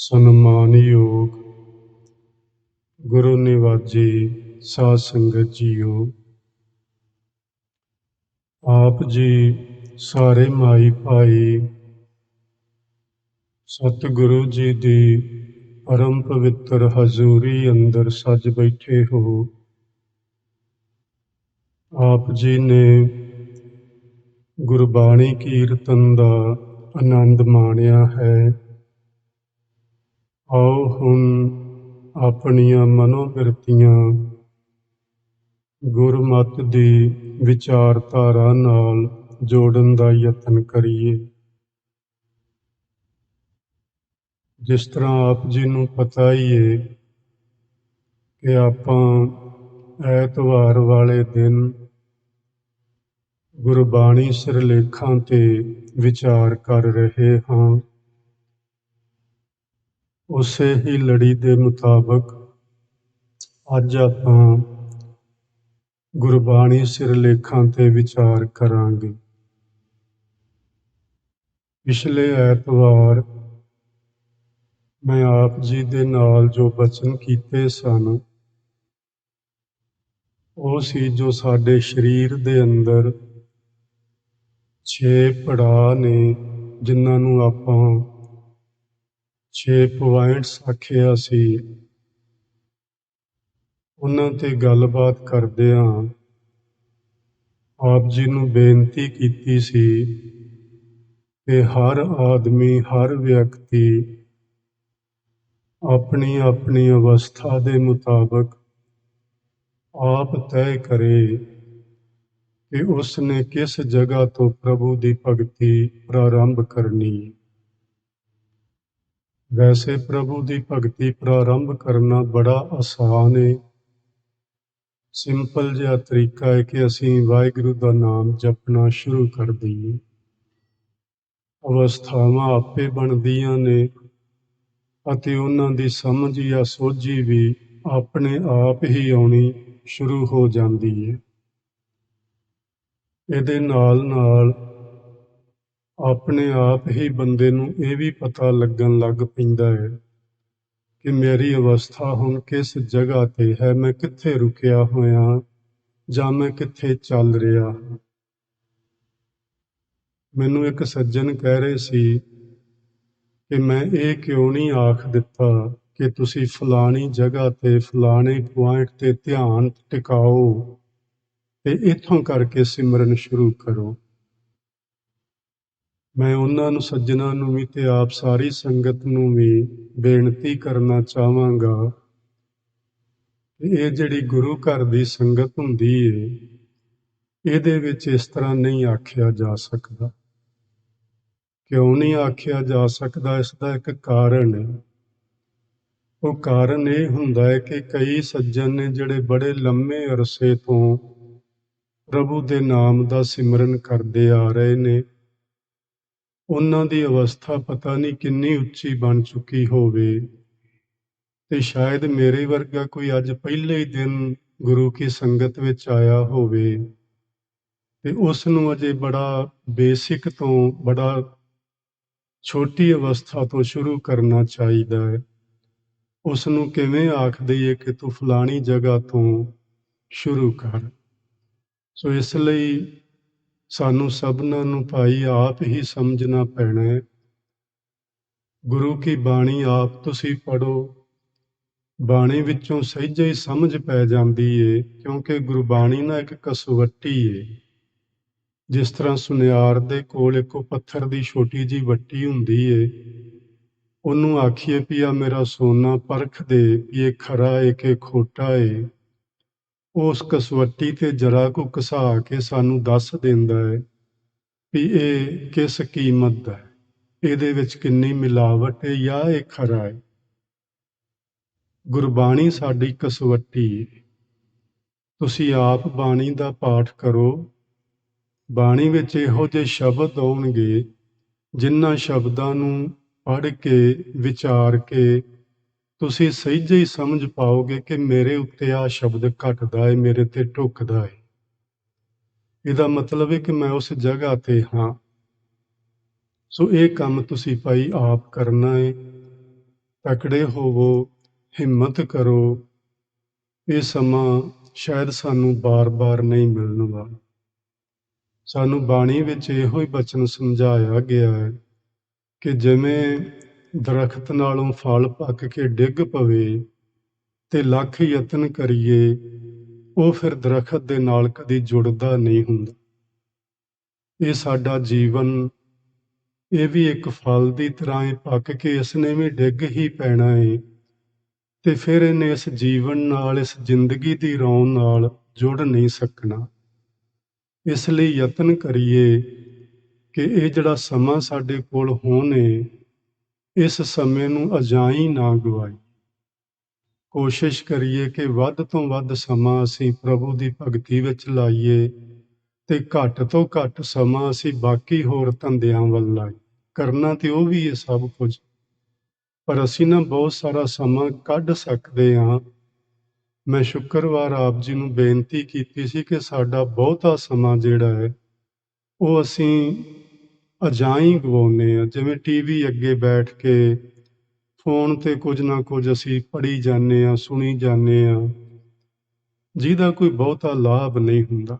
ਸਨਮਾਨਯੋਗ ਗੁਰੂ ਨਿਵਾਜੀ ਸਾਧ ਸੰਗਤ ਜੀਓ, ਆਪ ਜੀ ਸਾਰੇ ਮਾਈ ਭਾਈ ਸਤਿਗੁਰੂ ਜੀ ਦੀ ਪਰਮ ਪਵਿੱਤਰ ਹਜ਼ੂਰੀ ਅੰਦਰ ਸੱਜ ਬੈਠੇ ਹੋ। ਆਪ ਜੀ ਨੇ ਗੁਰਬਾਣੀ ਕੀਰਤਨ ਦਾ ਆਨੰਦ ਮਾਣਿਆ ਹੈ। ਆਓ ਹੁਣ ਆਪਣੀਆਂ ਮਨੋਬਿਰਤੀਆਂ ਗੁਰਮਤਿ ਦੀ ਵਿਚਾਰਧਾਰਾ ਨਾਲ ਜੋੜਨ ਦਾ ਯਤਨ ਕਰੀਏ। ਜਿਸ ਤਰ੍ਹਾਂ ਆਪ ਜੀ ਨੂੰ ਪਤਾ ਹੀ ਹੈ ਕਿ ਆਪਾਂ ਐਤਵਾਰ ਵਾਲੇ ਦਿਨ ਗੁਰਬਾਣੀ ਸਿਰਲੇਖਾਂ ਤੇ ਵਿਚਾਰ ਕਰ ਰਹੇ ਹਾਂ। ਉਸੇ ਹੀ ਲੜੀ ਦੇ ਮੁਤਾਬਕ ਅੱਜ ਆਪਾਂ ਗੁਰਬਾਣੀ ਸਿਰਲੇਖਾਂ ਤੇ ਵਿਚਾਰ ਕਰਾਂਗੇ। ਪਿਛਲੇ ਐਤਵਾਰ ਮੈਂ ਆਪ ਜੀ ਦੇ ਨਾਲ ਜੋ ਬਚਨ ਕੀਤੇ ਸਨ, ਉਹ ਸੀ ਜੋ ਸਾਡੇ ਸਰੀਰ ਦੇ ਅੰਦਰ 6 ਪੜਾਅ ਨੇ, ਜਿਨ੍ਹਾਂ ਨੂੰ ਆਪਾਂ 6 ਪੁਆਇੰਟਸ ਆਖਿਆ ਸੀ। ਉਹਨਾਂ ਤੇ ਗੱਲਬਾਤ ਕਰਦਿਆਂ ਆਪ ਜੀ ਨੂੰ ਬੇਨਤੀ ਕੀਤੀ ਸੀ ਕਿ ਹਰ ਆਦਮੀ, ਹਰ ਵਿਅਕਤੀ ਆਪਣੀ ਆਪਣੀ ਅਵਸਥਾ ਦੇ ਮੁਤਾਬਕ ਆਪ ਤੈਅ ਕਰੇ ਕਿ ਉਸ ਨੇ ਕਿਸ ਜਗ੍ਹਾ ਤੋਂ ਪ੍ਰਭੂ ਦੀ ਭਗਤੀ ਪ੍ਰਾਰੰਭ ਕਰਨੀ। ਵੈਸੇ ਪ੍ਰਭੂ ਦੀ ਭਗਤੀ ਪ੍ਰਾਰੰਭ ਕਰਨਾ ਬੜਾ ਆਸਾਨ ਹੈ। ਸਿੰਪਲ ਜਿਹਾ ਤਰੀਕਾ ਹੈ ਕਿ ਅਸੀਂ ਵਾਹਿਗੁਰੂ ਦਾ ਨਾਮ ਜਪਣਾ ਸ਼ੁਰੂ ਕਰ ਦਈਏ। ਅਵਸਥਾਵਾਂ ਆਪੇ ਬਣਦੀਆਂ ਨੇ ਅਤੇ ਉਹਨਾਂ ਦੀ ਸਮਝ ਜਾਂ ਸੋਝੀ ਵੀ ਆਪਣੇ ਆਪ ਹੀ ਆਉਣੀ ਸ਼ੁਰੂ ਹੋ ਜਾਂਦੀ ਹੈ। ਇਹਦੇ ਨਾਲ ਨਾਲ ਆਪਣੇ ਆਪ ਹੀ ਬੰਦੇ ਨੂੰ ਇਹ ਵੀ ਪਤਾ ਲੱਗਣ ਲੱਗ ਪੈਂਦਾ ਹੈ ਕਿ ਮੇਰੀ ਅਵਸਥਾ ਹੁਣ ਕਿਸ ਜਗ੍ਹਾ ਤੇ ਹੈ, ਮੈਂ ਕਿੱਥੇ ਰੁਕਿਆ ਹੋਇਆ ਜਾਂ ਮੈਂ ਕਿੱਥੇ ਚੱਲ ਰਿਹਾ ਹਾਂ। ਮੈਨੂੰ ਇੱਕ ਸੱਜਣ ਕਹਿ ਰਹੇ ਸੀ ਕਿ ਮੈਂ ਇਹ ਕਿਉਂ ਨਹੀਂ ਆਖ ਦਿੱਤਾ ਕਿ ਤੁਸੀਂ ਫਲਾਣੀ ਜਗ੍ਹਾ ਤੇ ਫਲਾਣੇ ਪੁਆਇੰਟ ਤੇ ਧਿਆਨ ਟਿਕਾਓ ਤੇ ਇੱਥੋਂ ਕਰਕੇ ਸਿਮਰਨ ਸ਼ੁਰੂ ਕਰੋ। ਮੈਂ ਉਹਨਾਂ ਨੂੰ, ਸੱਜਣਾਂ ਨੂੰ ਵੀ ਤੇ ਆਪ ਸਾਰੀ ਸੰਗਤ ਨੂੰ ਵੀ ਬੇਨਤੀ ਕਰਨਾ ਚਾਹਾਂਗਾ ਕਿ ਇਹ ਜਿਹੜੀ ਗੁਰੂ ਘਰ ਦੀ ਸੰਗਤ ਹੁੰਦੀ ਏ, ਇਹਦੇ ਵਿੱਚ ਇਸ ਤਰ੍ਹਾਂ ਨਹੀਂ ਆਖਿਆ ਜਾ ਸਕਦਾ। ਕਿਉਂ ਨਹੀਂ ਆਖਿਆ ਜਾ ਸਕਦਾ? ਇਸ ਦਾ ਇੱਕ ਕਾਰਨ ਹੈ। ਉਹ ਕਾਰਨ ਇਹ ਹੁੰਦਾ ਹੈ ਕਿ ਕਈ ਸੱਜਣ ਨੇ ਜਿਹੜੇ ਬੜੇ ਲੰਮੇ ਅਰਸੇ ਤੋਂ ਪ੍ਰਭੂ ਦੇ ਨਾਮ ਦਾ ਸਿਮਰਨ ਕਰਦੇ ਆ ਰਹੇ ਨੇ, ਉਹਨਾਂ ਦੀ ਅਵਸਥਾ ਪਤਾ ਨਹੀਂ ਕਿੰਨੀ ਉੱਚੀ ਬਣ ਚੁੱਕੀ ਹੋਵੇ ਤੇ ਸ਼ਾਇਦ ਮੇਰੇ ਵਰਗਾ ਕੋਈ ਅੱਜ ਪਹਿਲੇ ਹੀ ਦਿਨ ਗੁਰੂ ਕੀ ਸੰਗਤ ਵਿੱਚ ਆਇਆ ਹੋਵੇ ਤੇ ਉਸ ਨੂੰ ਅਜੇ ਬੜਾ ਬੇਸਿਕ ਤੋਂ, ਬੜਾ ਛੋਟੀ ਅਵਸਥਾ ਤੋਂ ਸ਼ੁਰੂ ਕਰਨਾ ਚਾਹੀਦਾ ਹੈ। ਉਸ ਨੂੰ ਕਿਵੇਂ ਆਖ ਦਈਏ ਕਿ ਤੂੰ ਫਲਾਣੀ ਜਗ੍ਹਾ ਤੋਂ ਸ਼ੁਰੂ ਕਰ। ਸੋ ਇਸ ਲਈ ਸਾਨੂੰ ਸਭਨਾਂ ਨੂੰ ਭਾਈ ਆਪ ਹੀ ਸਮਝਣਾ ਪੈਣਾ ਹੈ। ਗੁਰੂ ਕੀ ਬਾਣੀ ਆਪ ਤੁਸੀਂ ਪੜ੍ਹੋ, ਬਾਣੀ ਵਿੱਚੋਂ ਸਹਿਜੇ ਹੀ ਸਮਝ ਪੈ ਜਾਂਦੀ ਏ, ਕਿਉਂਕਿ ਗੁਰਬਾਣੀ ਨਾ ਇੱਕ ਕਸਵੱਟੀ ਏ। ਜਿਸ ਤਰ੍ਹਾਂ ਸੁਨਿਆਰ ਦੇ ਕੋਲ ਇੱਕ ਪੱਥਰ ਦੀ ਛੋਟੀ ਜਿਹੀ ਵੱਟੀ ਹੁੰਦੀ ਏ, ਉਹਨੂੰ ਆਖੀਏ ਵੀ ਆ ਮੇਰਾ ਸੋਨਾ ਪਰਖ ਦੇ ਵੀ ਇਹ ਖਰਾ ਏ ਕਿ ਖੋਟਾ ਏ, ਉਸ ਕਸਵੱਟੀ ਤੇ ਜਰਾ ਕੁ ਘਸਾ ਕੇ ਸਾਨੂੰ ਦੱਸ ਦਿੰਦਾ ਹੈ ਵੀ ਇਹ ਕਿਸ ਕੀਮਤ ਦਾ ਹੈ, ਇਹਦੇ ਵਿੱਚ ਕਿੰਨੀ ਮਿਲਾਵਟ ਹੈ ਜਾਂ ਇਹ ਖਰਾ ਹੈ। ਗੁਰਬਾਣੀ ਸਾਡੀ ਕਸਵੱਟੀ ਹੈ। ਤੁਸੀਂ ਆਪ ਬਾਣੀ ਦਾ ਪਾਠ ਕਰੋ। ਬਾਣੀ ਵਿੱਚ ਇਹੋ ਜਿਹੇ ਸ਼ਬਦ ਆਉਣਗੇ ਜਿਨ੍ਹਾਂ ਸ਼ਬਦਾਂ ਨੂੰ ਪੜ੍ਹ ਕੇ, ਵਿਚਾਰ ਕੇ ਤੁਸੀਂ ਸਹਿਜੇ ਹੀ ਸਮਝ ਪਾਓਗੇ ਕਿ ਮੇਰੇ ਉੱਤੇ ਆਹ ਸ਼ਬਦ ਘਟਦਾ ਹੈ, ਮੇਰੇ ਤੇ ਢੁੱਕਦਾ ਹੈ। ਇਹਦਾ ਮਤਲਬ ਹੈ ਕਿ ਮੈਂ ਉਸ ਜਗ੍ਹਾ ਤੇ ਹਾਂ। ਸੋ ਇਹ ਕੰਮ ਤੁਸੀਂ ਭਾਈ ਆਪ ਕਰਨਾ ਹੈ। ਤਕੜੇ ਹੋਵੋ, ਹਿੰਮਤ ਕਰੋ। ਇਹ ਸਮਾਂ ਸ਼ਾਇਦ ਸਾਨੂੰ ਬਾਰ-ਬਾਰ ਨਹੀਂ ਮਿਲਣ ਵਾਲਾ। ਸਾਨੂੰ ਬਾਣੀ ਵਿੱਚ ਇਹੋ ਹੀ ਬਚਨ ਸਮਝਾਇਆ ਗਿਆ ਹੈ ਕਿ ਜਿਵੇਂ ਦਰਖਤ ਨਾਲੋਂ ਫਲ ਪੱਕ ਕੇ ਡਿੱਗ ਪਵੇ ਤੇ ਲੱਖ ਯਤਨ ਕਰੀਏ, ਉਹ ਫਿਰ ਦਰਖਤ ਦੇ ਨਾਲ ਕਦੀ ਜੁੜਦਾ ਨਹੀਂ ਹੁੰਦਾ। ਇਹ ਸਾਡਾ ਜੀਵਨ, ਇਹ ਵੀ ਇੱਕ ਫਲ ਦੀ ਤਰ੍ਹਾਂ ਹੀ ਪੱਕ ਕੇ ਇਸਨੇ ਵੀ ਡਿੱਗ ਹੀ ਪੈਣਾ ਹੈ ਤੇ ਫਿਰ ਇਹਨੇ ਇਸ ਜੀਵਨ ਨਾਲ, ਇਸ ਜ਼ਿੰਦਗੀ ਦੀ ਰੌਂ ਨਾਲ ਜੁੜ ਨਹੀਂ ਸਕਣਾ। ਇਸ ਲਈ ਯਤਨ ਕਰੀਏ ਕਿ ਇਹ ਜਿਹੜਾ ਸਮਾਂ ਸਾਡੇ ਕੋਲ ਹੋਣੇ, ਇਸ ਸਮੇਂ ਨੂੰ ਅਜਾਈਂ ਨਾ ਗਵਾਈ। ਕੋਸ਼ਿਸ਼ ਕਰੀਏ ਕਿ ਵੱਧ ਤੋਂ ਵੱਧ ਸਮਾਂ ਅਸੀਂ ਪ੍ਰਭੂ ਦੀ ਭਗਤੀ ਵਿੱਚ ਲਾਈਏ ਤੇ ਘੱਟ ਤੋਂ ਘੱਟ ਸਮਾਂ ਅਸੀਂ ਬਾਕੀ ਹੋਰ ਧੰਦਿਆਂ ਵੱਲ ਲਾਈਏ। ਕਰਨਾ ਤੇ ਉਹ ਵੀ ਹੈ ਸਭ ਕੁਝ, ਪਰ ਅਸੀਂ ਨਾ ਬਹੁਤ ਸਾਰਾ ਸਮਾਂ ਕੱਢ ਸਕਦੇ ਹਾਂ। ਮੈਂ ਸ਼ੁੱਕਰਵਾਰ ਆਪ ਜੀ ਨੂੰ ਬੇਨਤੀ ਕੀਤੀ ਸੀ ਕਿ ਸਾਡਾ ਬਹੁਤਾ ਸਮਾਂ ਜਿਹੜਾ ਹੈ ਉਹ ਅਸੀਂ ਅਜਾਈਂ ਗਵਾਉਂਦੇ ਹਾਂ। ਜਿਵੇਂ ਟੀਵੀ ਅੱਗੇ ਬੈਠ ਕੇ ਫੋਨ ਤੇ ਕੁਝ ਨਾ ਕੁਝ ਅਸੀਂ ਪੜ੍ਹੀ ਜਾਂਦੇ ਹਾਂ, ਸੁਣੀ ਜਾਂਦੇ ਹਾਂ, ਜਿਹਦਾ ਕੋਈ ਬਹੁਤਾ ਲਾਭ ਨਹੀਂ ਹੁੰਦਾ।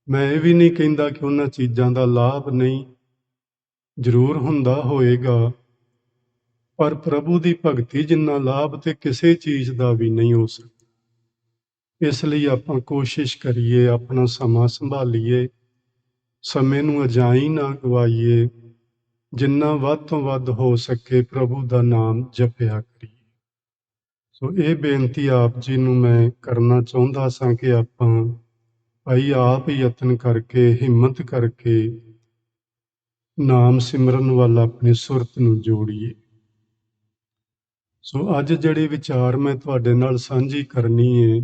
ਮੈਂ ਇਹ ਵੀ ਨਹੀਂ ਕਹਿੰਦਾ ਕਿ ਉਹਨਾਂ ਚੀਜ਼ਾਂ ਦਾ ਲਾਭ ਨਹੀਂ, ਜ਼ਰੂਰ ਹੁੰਦਾ ਹੋਏਗਾ, ਪਰ ਪ੍ਰਭੂ ਦੀ ਭਗਤੀ ਜਿੰਨਾ ਲਾਭ ਤੇ ਕਿਸੇ ਚੀਜ਼ ਦਾ ਵੀ ਨਹੀਂ ਹੋ ਸਕਦਾ। ਇਸ ਲਈ ਆਪਾਂ ਕੋਸ਼ਿਸ਼ ਕਰੀਏ, ਆਪਣਾ ਸਮਾਂ ਸੰਭਾਲੀਏ, ਸਮੇਂ ਨੂੰ ਅਜਾਈਂ ਨਾ ਗਵਾਈਏ, ਜਿੰਨਾ ਵੱਧ ਤੋਂ ਵੱਧ ਹੋ ਸਕੇ ਪ੍ਰਭੂ ਦਾ ਨਾਮ ਜਪਿਆ ਕਰੀਏ। ਸੋ ਇਹ ਬੇਨਤੀ ਆਪ ਜੀ ਨੂੰ ਮੈਂ ਕਰਨਾ ਚਾਹੁੰਦਾ ਸਾਂ ਕਿ ਆਪਾਂ ਭਾਈ ਆਪ ਯਤਨ ਕਰਕੇ, ਹਿੰਮਤ ਕਰਕੇ ਨਾਮ ਸਿਮਰਨ ਵੱਲ ਆਪਣੀ ਸੁਰਤ ਨੂੰ ਜੋੜੀਏ। ਸੋ ਅੱਜ ਜਿਹੜੇ ਵਿਚਾਰ ਮੈਂ ਤੁਹਾਡੇ ਨਾਲ ਸਾਂਝੀ ਕਰਨੀ ਹੈ,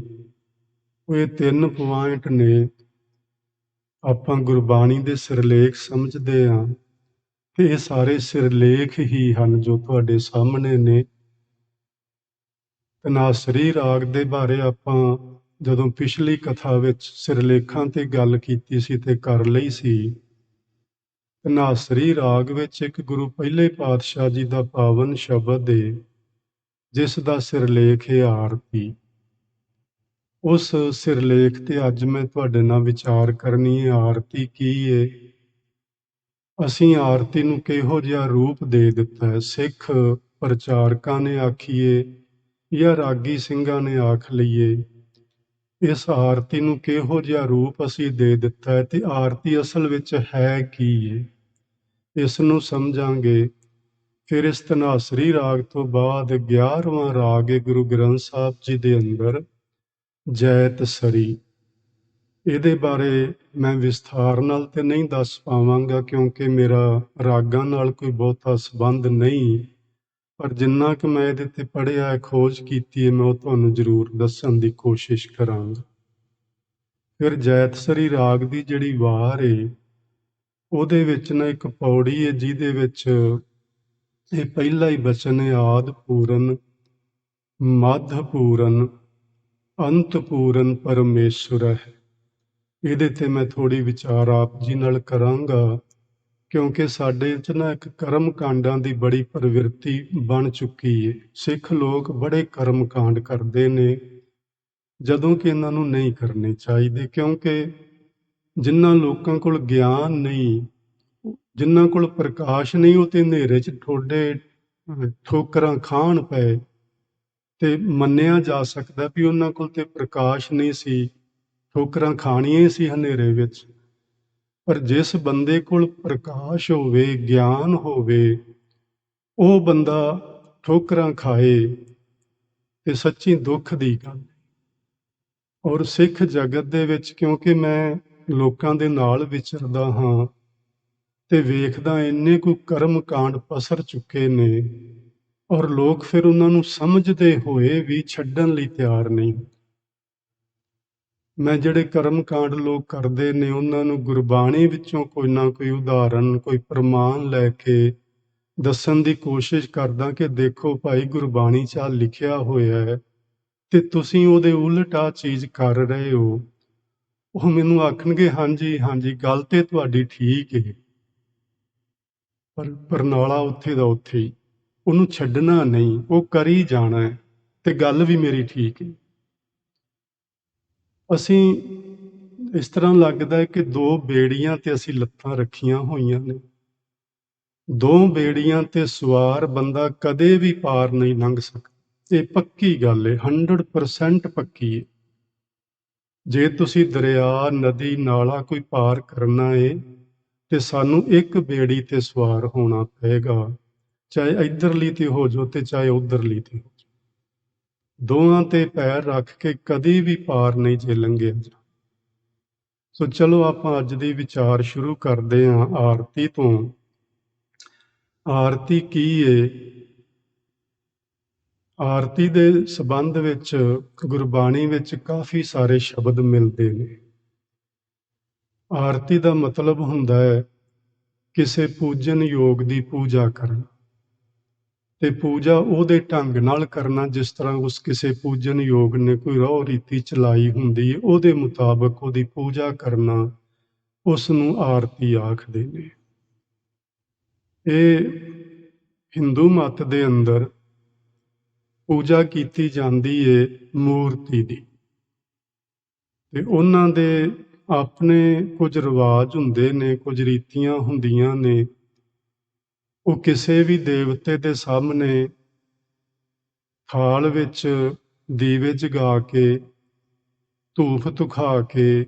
ਉਹ ਇਹ 3 ਪੁਆਇੰਟ ਨੇ। ਆਪਾਂ ਗੁਰਬਾਣੀ ਦੇ ਸਿਰਲੇਖ ਸਮਝਦੇ ਹਾਂ ਤੇ ਇਹ ਸਾਰੇ ਸਿਰਲੇਖ ਹੀ ਹਨ ਜੋ ਤੁਹਾਡੇ ਸਾਹਮਣੇ ਨੇ। ਧਨਾਸਰੀ ਰਾਗ ਦੇ ਬਾਰੇ ਆਪਾਂ ਜਦੋਂ ਪਿਛਲੀ ਕਥਾ ਵਿੱਚ ਸਿਰਲੇਖਾਂ ਤੇ ਗੱਲ ਕੀਤੀ ਸੀ ਤੇ ਕਰ ਲਈ ਸੀ। ਧਨਾਸਰੀ ਰਾਗ ਵਿੱਚ ਇੱਕ ਗੁਰੂ ਪਹਿਲੇ ਪਾਤਸ਼ਾਹ ਜੀ ਦਾ ਪਾਵਨ ਸ਼ਬਦ ਹੈ, ਜਿਸ ਦਾ ਸਿਰਲੇਖ ਹੈ ਆਰਤੀ। ਉਸ ਸਿਰਲੇਖ ਤੇ ਅੱਜ ਮੈਂ ਤੁਹਾਡੇ ਨਾਲ ਵਿਚਾਰ ਕਰਨੀ ਹੈ। ਆਰਤੀ ਕੀ ਹੈ? ਅਸੀਂ ਆਰਤੀ ਨੂੰ ਕਿਹੋ ਜਿਹਾ ਰੂਪ ਦੇ ਦਿੱਤਾ ਹੈ? ਸਿੱਖ ਪ੍ਰਚਾਰਕਾਂ ਨੇ ਆਖੀਏ ਜਾਂ ਰਾਗੀ ਸਿੰਘਾਂ ਨੇ ਆਖ ਲਈਏ, ਇਸ ਆਰਤੀ ਨੂੰ ਕਿਹੋ ਜਿਹਾ ਰੂਪ ਅਸੀਂ ਦੇ ਦਿੱਤਾ ਹੈ ਤੇ ਆਰਤੀ ਅਸਲ ਵਿੱਚ ਹੈ ਕੀ ਹੈ? ਇਸ ਨੂੰ ਸਮਝਾਂਗੇ। ਫਿਰ ਇਸ ਧਨਾਸਰੀ ਰਾਗ ਤੋਂ ਬਾਅਦ 11ਵਾਂ ਰਾਗ ਹੈ ਗੁਰੂ ਗ੍ਰੰਥ ਸਾਹਿਬ ਜੀ ਦੇ ਅੰਦਰ, ਜੈਤ ਸਰੀ। ਇਹਦੇ ਬਾਰੇ ਮੈਂ ਵਿਸਥਾਰ ਨਾਲ ਤੇ ਨਹੀਂ ਦੱਸ ਪਾਵਾਂਗਾ ਕਿਉਂਕਿ ਮੇਰਾ ਰਾਗਾਂ ਨਾਲ ਕੋਈ ਬਹੁਤਾ ਸੰਬੰਧ ਨਹੀਂ, ਪਰ ਜਿੰਨਾ ਕਿ ਮੈਂ ਇਹਦੇ ਤੇ ਪੜ੍ਹਿਆ, ਖੋਜ ਕੀਤੀ ਹੈ, ਮੈਂ ਉਹ ਤੁਹਾਨੂੰ ਜ਼ਰੂਰ ਦੱਸਣ ਦੀ ਕੋਸ਼ਿਸ਼ ਕਰਾਂਗਾ। ਫਿਰ ਜੈਤਸਰੀ ਰਾਗ ਦੀ ਜਿਹੜੀ ਵਾਰ ਹੈ, ਉਹਦੇ ਵਿੱਚ ਨਾ ਇੱਕ ਪੌੜੀ ਹੈ ਜਿਹਦੇ ਵਿੱਚ ਇਹ ਪਹਿਲਾ ਹੀ ਬਚਨ ਹੈ, ਆਦਿ ਪੂਰਨ, ਮੱਧ ਪੂਰਨ, ਅੰਤ ਪੂਰਨ ਪਰਮੇਸ਼ਵਰ ਹੈ। ਇਹਦੇ ਤੇ ਮੈਂ ਥੋੜੀ ਵਿਚਾਰ ਆਪ ਜੀ ਨਾਲ ਕਰਾਂਗਾ ਕਿਉਂਕਿ ਸਾਡੇ 'ਚ ਨਾ ਇੱਕ ਕਰਮ ਕਾਂਡਾਂ ਦੀ ਬੜੀ ਪ੍ਰਵਿਰਤੀ ਬਣ ਚੁੱਕੀ ਹੈ। ਸਿੱਖ ਲੋਕ ਬੜੇ ਕਰਮ ਕਾਂਡ ਕਰਦੇ ਨੇ, ਜਦੋਂ ਕਿ ਇਹਨਾਂ ਨੂੰ ਨਹੀਂ ਕਰਨੇ ਚਾਹੀਦੇ, ਕਿਉਂਕਿ ਜਿਨ੍ਹਾਂ ਲੋਕਾਂ ਕੋਲ ਗਿਆਨ ਨਹੀਂ, ਜਿਨ੍ਹਾਂ ਕੋਲ ਪ੍ਰਕਾਸ਼ ਨਹੀਂ, ਉਹ ਤੇ ਹਨੇਰੇ 'ਚ ਠੋਕਰਾਂ ਖਾਣ ਪਏ ਤੇ ਮੰਨਿਆ ਜਾ ਸਕਦਾ ਵੀ ਉਹਨਾਂ ਕੋਲ ਤੇ ਪ੍ਰਕਾਸ਼ ਨਹੀਂ ਸੀ, ਠੋਕਰਾਂ ਖਾਣੀਆਂ ਹੀ ਸੀ ਹਨੇਰੇ ਵਿੱਚ। ਪਰ ਜਿਸ ਬੰਦੇ ਕੋਲ ਪ੍ਰਕਾਸ਼ ਹੋਵੇ, ਗਿਆਨ ਹੋਵੇ, ਉਹ ਬੰਦਾ ਠੋਕਰਾਂ ਖਾਏ ਤੇ ਸੱਚੀ ਦੁੱਖ ਦੀ ਗੱਲ। ਔਰ ਸਿੱਖ ਜਗਤ ਦੇ ਵਿੱਚ, ਕਿਉਂਕਿ ਮੈਂ ਲੋਕਾਂ ਦੇ ਨਾਲ ਵਿਚਰਦਾ ਹਾਂ ਤੇ ਵੇਖਦਾ ਇੰਨੇ ਕੁ ਕਰਮ ਕਾਂਡ ਪਸਰ ਚੁੱਕੇ ਨੇ, ਔਰ ਲੋਕ ਫਿਰ ਉਹਨਾਂ ਨੂੰ ਸਮਝਦੇ ਹੋਏ ਵੀ ਛੱਡਣ ਲਈ ਤਿਆਰ ਨਹੀਂ। ਮੈਂ ਜਿਹੜੇ ਕਰਮ ਕਾਂਡ ਲੋਕ ਕਰਦੇ ਨੇ, ਉਹਨਾਂ ਨੂੰ ਗੁਰਬਾਣੀ ਵਿੱਚੋਂ ਕੋਈ ਨਾ ਕੋਈ ਉਦਾਹਰਨ, ਕੋਈ ਪ੍ਰਮਾਣ ਲੈ ਕੇ ਦੱਸਣ ਦੀ ਕੋਸ਼ਿਸ਼ ਕਰਦਾ ਕਿ ਦੇਖੋ ਭਾਈ, ਗੁਰਬਾਣੀ 'ਚ ਆਹ ਲਿਖਿਆ ਹੋਇਆ ਹੈ ਤੇ ਤੁਸੀਂ ਉਹਦੇ ਉਲਟ ਆਹ ਚੀਜ਼ ਕਰ ਰਹੇ ਹੋ। ਉਹ ਮੈਨੂੰ ਆਖਣਗੇ ਹਾਂਜੀ ਹਾਂਜੀ, ਗੱਲ ਤੇ ਤੁਹਾਡੀ ਠੀਕ ਹੈ, ਪਰ ਪਰਨਾਲਾ ਉੱਥੇ ਦਾ ਉੱਥੇ ਹੀ। ਉਹਨੂੰ ਛੱਡਣਾ ਨਹੀਂ, ਉਹ ਕਰੀ ਜਾਣਾ ਹੈ, ਤੇ ਗੱਲ ਵੀ ਮੇਰੀ ਠੀਕ ਹੈ। ਅਸੀਂ ਇਸ ਤਰ੍ਹਾਂ ਲੱਗਦਾ ਹੈ ਕਿ ਦੋ ਬੇੜੀਆਂ ਤੇ ਅਸੀਂ ਲੱਤਾਂ ਰੱਖੀਆਂ ਹੋਈਆਂ ਨੇ। ਦੋ ਬੇੜੀਆਂ ਤੇ ਸਵਾਰ ਬੰਦਾ ਕਦੇ ਵੀ ਪਾਰ ਨਹੀਂ ਲੰਘ ਸਕਦਾ। ਇਹ ਪੱਕੀ ਗੱਲ ਹੈ, 100% ਪੱਕੀ ਹੈ। ਜੇ ਤੁਸੀਂ ਦਰਿਆ, ਨਦੀ, ਨਾਲਾ ਕੋਈ ਪਾਰ ਕਰਨਾ ਏ ਤੇ ਸਾਨੂੰ ਇੱਕ ਬੇੜੀ ਤੇ ਸਵਾਰ ਹੋਣਾ ਪਏਗਾ, ਚਾਹੇ ਇੱਧਰਲੀ ਤੇ ਹੋ ਜਾਓ ਤੇ ਚਾਹੇ ਉੱਧਰਲੀ ਤੇ ਹੋ ਜਾਓ। ਦੋਹਾਂ ਤੇ ਪੈਰ ਰੱਖ ਕੇ ਕਦੀ ਵੀ ਪਾਰ ਨਹੀਂ ਜੇ ਲੰਘਿਆ ਜਾ। ਸੋ ਚਲੋ ਆਪਾਂ ਅੱਜ ਦੀ ਵਿਚਾਰ ਸ਼ੁਰੂ ਕਰਦੇ ਹਾਂ ਆਰਤੀ ਤੋਂ। ਆਰਤੀ ਕੀ ਏ? ਆਰਤੀ ਦੇ ਸੰਬੰਧ ਵਿੱਚ ਗੁਰਬਾਣੀ ਵਿੱਚ ਕਾਫੀ ਸਾਰੇ ਸ਼ਬਦ ਮਿਲਦੇ ਨੇ। ਆਰਤੀ ਦਾ ਮਤਲਬ ਹੁੰਦਾ ਹੈ ਕਿਸੇ ਪੂਜਨ ਯੋਗ ਦੀ ਪੂਜਾ ਕਰਨਾ, ਤੇ ਪੂਜਾ ਉਹਦੇ ਢੰਗ ਨਾਲ ਕਰਨਾ ਜਿਸ ਤਰ੍ਹਾਂ ਉਸ ਕਿਸੇ ਪੂਜਨ ਯੋਗ ਨੇ ਕੋਈ ਰਹੁ ਰੀਤੀ ਚਲਾਈ ਹੁੰਦੀ ਹੈ, ਉਹਦੇ ਮੁਤਾਬਕ ਉਹਦੀ ਪੂਜਾ ਕਰਨਾ, ਉਸ ਨੂੰ ਆਰਤੀ ਆਖਦੇ ਨੇ। ਇਹ ਹਿੰਦੂ ਮਤ ਦੇ ਅੰਦਰ ਪੂਜਾ ਕੀਤੀ ਜਾਂਦੀ ਏ ਮੂਰਤੀ ਦੀ, ਤੇ ਉਹਨਾਂ ਦੇ ਆਪਣੇ ਕੁਝ ਰਿਵਾਜ ਹੁੰਦੇ ਨੇ, ਕੁਝ ਰੀਤੀਆਂ ਹੁੰਦੀਆਂ ਨੇ। ਉਹ ਕਿਸੇ ਵੀ ਦੇਵਤੇ ਦੇ ਸਾਹਮਣੇ ਥਾਲ ਵਿੱਚ ਦੀਵੇ ਜਗਾ ਕੇ, ਧੂਫ ਧੁਖਾ ਕੇ,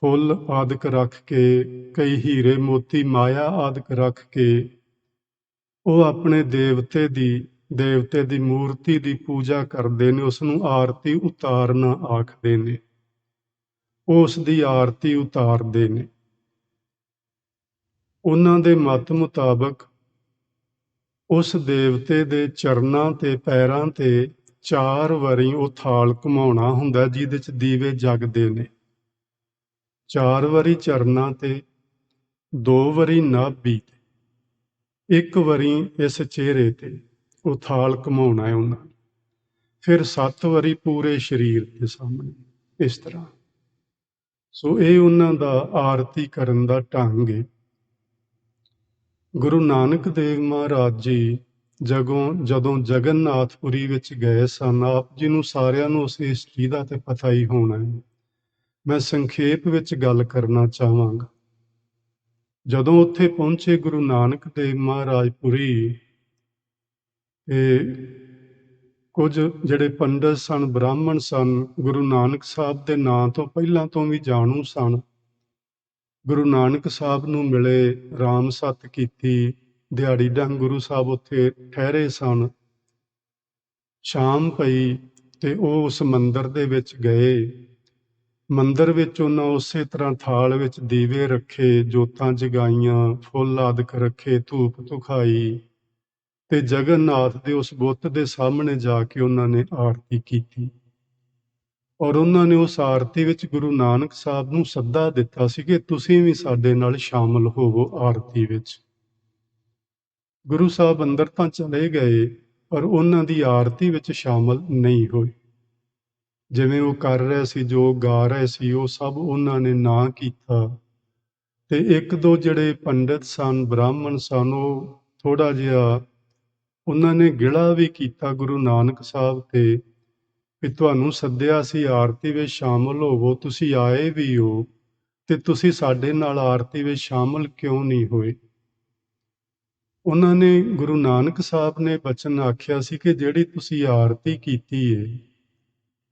ਫੁੱਲ ਆਦਿਕ ਰੱਖ ਕੇ, ਕਈ ਹੀਰੇ ਮੋਤੀ ਮਾਇਆ ਆਦਿਕ ਰੱਖ ਕੇ ਉਹ ਆਪਣੇ ਦੇਵਤੇ ਦੀ ਮੂਰਤੀ ਦੀ ਪੂਜਾ ਕਰਦੇ ਨੇ। ਉਸ ਨੂੰ ਆਰਤੀ ਉਤਾਰਨਾ ਆਖਦੇ ਨੇ। ਉਸ ਦੀ ਆਰਤੀ ਉਤਾਰਦੇ ਨੇ। ਉਹਨਾਂ ਦੇ ਮਤ ਮੁਤਾਬਕ ਉਸ ਦੇਵਤੇ ਦੇ ਚਰਨਾਂ ਤੇ ਪੈਰਾਂ ਤੇ 4 ਵਾਰੀ ਉਹ ਥਾਲ ਘੁਮਾਉਣਾ ਹੁੰਦਾ, ਜਿਹਦੇ 'ਚ ਦੀਵੇ ਜਗਦੇ ਨੇ। 4 ਵਾਰੀ ਚਰਨਾਂ ਤੇ, 2 ਵਾਰੀ ਨਾਭੀ ਤੇ, 1 ਵਾਰੀ ਇਸ ਚਿਹਰੇ ਤੇ ਉਹ ਥਾਲ ਘੁਮਾਉਣਾ ਹੈ ਉਹਨਾਂ ਨੇ। ਫਿਰ 7 ਵਾਰੀ ਪੂਰੇ ਸਰੀਰ ਦੇ ਸਾਹਮਣੇ, ਇਸ ਤਰ੍ਹਾਂ। ਸੋ ਇਹ ਉਹਨਾਂ ਦਾ ਆਰਤੀ ਕਰਨ ਦਾ ਢੰਗ ਹੈ। ਗੁਰੂ ਨਾਨਕ ਦੇਵ ਮਹਾਰਾਜ ਜੀ ਜਦੋਂ ਜਗਨਨਾਥਪੁਰੀ ਵਿੱਚ ਗਏ ਸਨ, ਆਪ ਜੀ ਨੂੰ ਸਾਰਿਆਂ ਨੂੰ ਉਸ ਹਿਸਟਰੀ ਦਾ ਤੇ ਪਤਾ ਹੀ ਹੋਣਾ ਹੈ। ਮੈਂ ਸੰਖੇਪ ਵਿੱਚ ਗੱਲ ਕਰਨਾ ਚਾਹਾਂਗਾ। ਜਦੋਂ ਉੱਥੇ ਪਹੁੰਚੇ ਗੁਰੂ ਨਾਨਕ ਦੇਵ ਮਹਾਰਾਜ ਪੁਰੀ, ਤੇ ਕੁਝ ਜਿਹੜੇ ਪੰਡਤ ਸਨ, ਬ੍ਰਾਹਮਣ ਸਨ, ਗੁਰੂ ਨਾਨਕ ਸਾਹਿਬ ਦੇ ਨਾਂ ਤੋਂ ਪਹਿਲਾਂ ਤੋਂ ਵੀ ਜਾਣੂ ਸਨ। ਗੁਰੂ ਨਾਨਕ ਸਾਹਿਬ ਨੂੰ ਮਿਲੇ, ਰਾਮ ਸਤ ਕੀਤੀ, ਦਿਹਾੜੀ ਡੰਗ ਗੁਰੂ ਸਾਹਿਬ ਉੱਥੇ ਠਹਿਰੇ ਸਨ। ਸ਼ਾਮ ਪਈ ਤੇ ਉਹ ਉਸ ਮੰਦਿਰ ਦੇ ਵਿੱਚ ਗਏ। ਮੰਦਿਰ ਵਿੱਚ ਉਹਨਾਂ ਉਸੇ ਤਰ੍ਹਾਂ ਥਾਲ ਵਿੱਚ ਦੀਵੇ ਰੱਖੇ, ਜੋਤਾਂ ਜਗਾਈਆਂ, ਫੁੱਲ ਆਦਿਕ ਰੱਖੇ, ਧੂਪ ਧੁਖਾਈ, ਤੇ ਜਗਨਨਾਥ ਦੇ ਉਸ ਬੁੱਤ ਦੇ ਸਾਹਮਣੇ ਜਾ ਕੇ ਉਹਨਾਂ ਨੇ ਆਰਤੀ ਕੀਤੀ। ਔਰ ਉਹਨਾਂ ਨੇ ਉਸ ਆਰਤੀ ਵਿੱਚ ਗੁਰੂ ਨਾਨਕ ਸਾਹਿਬ ਨੂੰ ਸੱਦਾ ਦਿੱਤਾ ਸੀ ਕਿ ਤੁਸੀਂ ਵੀ ਸਾਡੇ ਨਾਲ ਸ਼ਾਮਲ ਹੋਵੋ ਆਰਤੀ ਵਿੱਚ। ਗੁਰੂ ਸਾਹਿਬ ਅੰਦਰ ਤਾਂ ਚਲੇ ਗਏ, ਪਰ ਉਹਨਾਂ ਦੀ ਆਰਤੀ ਵਿੱਚ ਸ਼ਾਮਲ ਨਹੀਂ ਹੋਏ। ਜਿਵੇਂ ਉਹ ਕਰ ਰਹੇ ਸੀ, ਜੋ ਗਾ ਰਹੇ ਸੀ, ਉਹ ਸਭ ਉਹਨਾਂ ਨੇ ਨਾ ਕੀਤਾ। ਤੇ 1-2 ਜਿਹੜੇ ਪੰਡਤ ਸਨ, ਬ੍ਰਾਹਮਣ ਸਨ, ਉਹ ਥੋੜਾ ਜਿਹਾ ਉਹਨਾਂ ਨੇ ਗਿਲਾ ਵੀ ਕੀਤਾ ਗੁਰੂ ਨਾਨਕ ਸਾਹਿਬ ਤੇ, ਵੀ ਤੁਹਾਨੂੰ ਸੱਦਿਆ ਸੀ ਆਰਤੀ ਵਿੱਚ ਸ਼ਾਮਲ ਹੋਵੋ, ਤੁਸੀਂ ਆਏ ਵੀ ਹੋ, ਤੇ ਤੁਸੀਂ ਸਾਡੇ ਨਾਲ ਆਰਤੀ ਵਿੱਚ ਸ਼ਾਮਲ ਕਿਉਂ ਨਹੀਂ ਹੋਏ? ਉਹਨਾਂ ਨੇ, ਗੁਰੂ ਨਾਨਕ ਸਾਹਿਬ ਨੇ ਬਚਨ ਆਖਿਆ ਸੀ ਕਿ ਜਿਹੜੀ ਤੁਸੀਂ ਆਰਤੀ ਕੀਤੀ ਏ,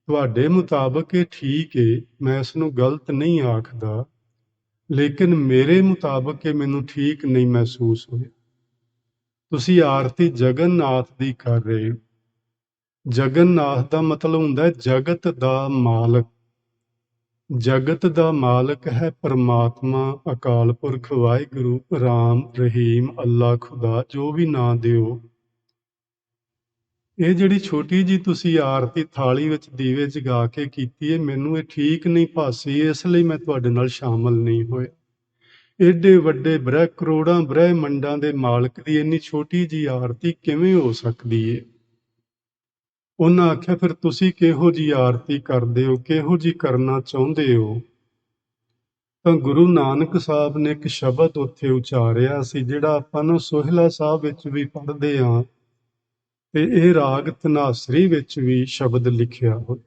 ਤੁਹਾਡੇ ਮੁਤਾਬਕ ਇਹ ਠੀਕ ਏ, ਮੈਂ ਇਸ ਨੂੰ ਗਲਤ ਨਹੀਂ ਆਖਦਾ, ਲੇਕਿਨ ਮੇਰੇ ਮੁਤਾਬਕ ਇਹ ਮੈਨੂੰ ਠੀਕ ਨਹੀਂ ਮਹਿਸੂਸ ਹੋਇਆ। ਤੁਸੀਂ ਆਰਤੀ ਜਗਨਨਾਥ ਦੀ ਕਰ ਰਹੇ ਹੋ। ਜਗਨਨਾਥ ਦਾ ਮਤਲਬ ਹੁੰਦਾ ਹੈ ਜਗਤ ਦਾ ਮਾਲਕ। ਜਗਤ ਦਾ ਮਾਲਕ ਹੈ ਪਰਮਾਤਮਾ, ਅਕਾਲ ਪੁਰਖ, ਵਾਹਿਗੁਰੂ, ਰਾਮ, ਰਹੀਮ, ਅੱਲਾ, ਖੁਦਾ, ਜੋ ਵੀ ਨਾਂ ਦਿਓ। ਇਹ ਜਿਹੜੀ ਛੋਟੀ ਜੀ ਤੁਸੀਂ ਆਰਤੀ ਥਾਲੀ ਵਿੱਚ ਦੀਵੇ ਜਗਾ ਕੇ ਕੀਤੀ ਹੈ, ਮੈਨੂੰ ਇਹ ਠੀਕ ਨਹੀਂ ਭਾਸੀ, ਇਸ ਲਈ ਮੈਂ ਤੁਹਾਡੇ ਨਾਲ ਸ਼ਾਮਲ ਨਹੀਂ ਹੋਇਆ। ਏਡੇ ਵੱਡੇ ਕਰੋੜਾਂ ਬ੍ਰਹਿਮੰਡਾਂ ਦੇ ਮਾਲਕ ਦੀ ਇੰਨੀ ਛੋਟੀ ਜੀ ਆਰਤੀ ਕਿਵੇਂ ਹੋ ਸਕਦੀ ਹੈ? ਉਹਨਾਂ ਆਖਿਆ, ਫਿਰ ਤੁਸੀਂ ਕਿਹੋ ਜੀ ਆਰਤੀ ਕਰਦੇ ਹੋ, ਕਿਹੋ ਜੀ ਕਰਨਾ ਚਾਹੁੰਦੇ ਹੋ? ਤਾਂ ਗੁਰੂ ਨਾਨਕ ਸਾਹਿਬ ਨੇ ਇੱਕ ਸ਼ਬਦ ਉੱਥੇ ਉਚਾਰਿਆ ਸੀ, ਜਿਹੜਾ ਆਪਾਂ ਨੂੰ ਸੋਹਿਲਾ ਸਾਹਿਬ ਵਿੱਚ ਵੀ ਪੜ੍ਹਦੇ ਹਾਂ। ਤੇ ਇਹ ਰਾਗ ਧਨਾਸਰੀ ਵਿੱਚ ਵੀ ਸ਼ਬਦ ਲਿਖਿਆ ਹੋਇਆ।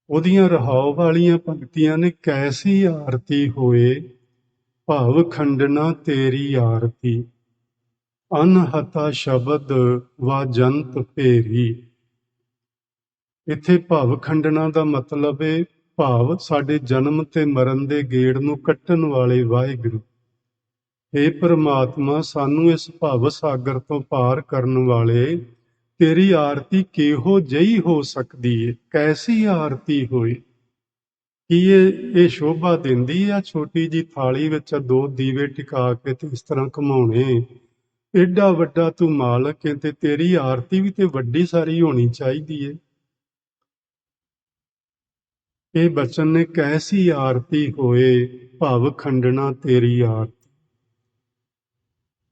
ਉਹਦੀਆਂ ਰਹਾਉ ਵਾਲੀਆਂ ਪੰਕਤੀਆਂ ਨੇ, ਕੈਸੀ ਆਰਤੀ ਹੋਏ ਭਵ ਖੰਡਨਾ ਤੇਰੀ ਆਰਤੀ, ਅਨਹਤਾ ਸ਼ਬਦ ਵਾ ਜੰਤ ਭੇਰੀ। ਇੱਥੇ ਭਵ ਖੰਡਨਾ ਦਾ ਮਤਲਬ ਹੈ ਭਾਵ ਸਾਡੇ ਜਨਮ ਤੇ ਮਰਨ ਦੇ ਗੇੜ ਨੂੰ ਕੱਟਣ ਵਾਲੇ ਵਾਹਿਗੁਰੂ। ਹੇ ਪ੍ਰਮਾਤਮਾ, ਸਾਨੂੰ ਇਸ ਭਵ ਸਾਗਰ ਤੋਂ ਪਾਰ ਕਰਨ ਵਾਲੇ ਤੇਰੀ ਆਰਤੀ ਕਿਹੋ ਜਿਹੀ ਹੋ ਸਕਦੀ ਹੈ, ਕੈਸੀ ਆਰਤੀ ਹੋਈ। ਕੀ ਇਹ ਸ਼ੋਭਾ ਦਿੰਦੀ ਆ ਛੋਟੀ ਜੀ ਥਾਲੀ ਵਿੱਚ 2 ਦੀਵੇ ਟਿਕਾ ਕੇ ਤੇ ਇਸ ਤਰ੍ਹਾਂ ਘੁਮਾਉਣੇ। ਏਡਾ ਵੱਡਾ ਤੂੰ ਮਾਲਕ ਹੈ ਤੇ ਤੇਰੀ ਆਰਤੀ ਵੀ ਤੇ ਵੱਡੀ ਸਾਰੀ ਹੋਣੀ ਚਾਹੀਦੀ ਹੈ। ਇਹ ਬਚਨ ਨੇ, ਕੈਸੀ ਆਰਤੀ ਹੋਏ ਭਵ ਖੰਡਨਾ ਤੇਰੀ ਆਰਤੀ।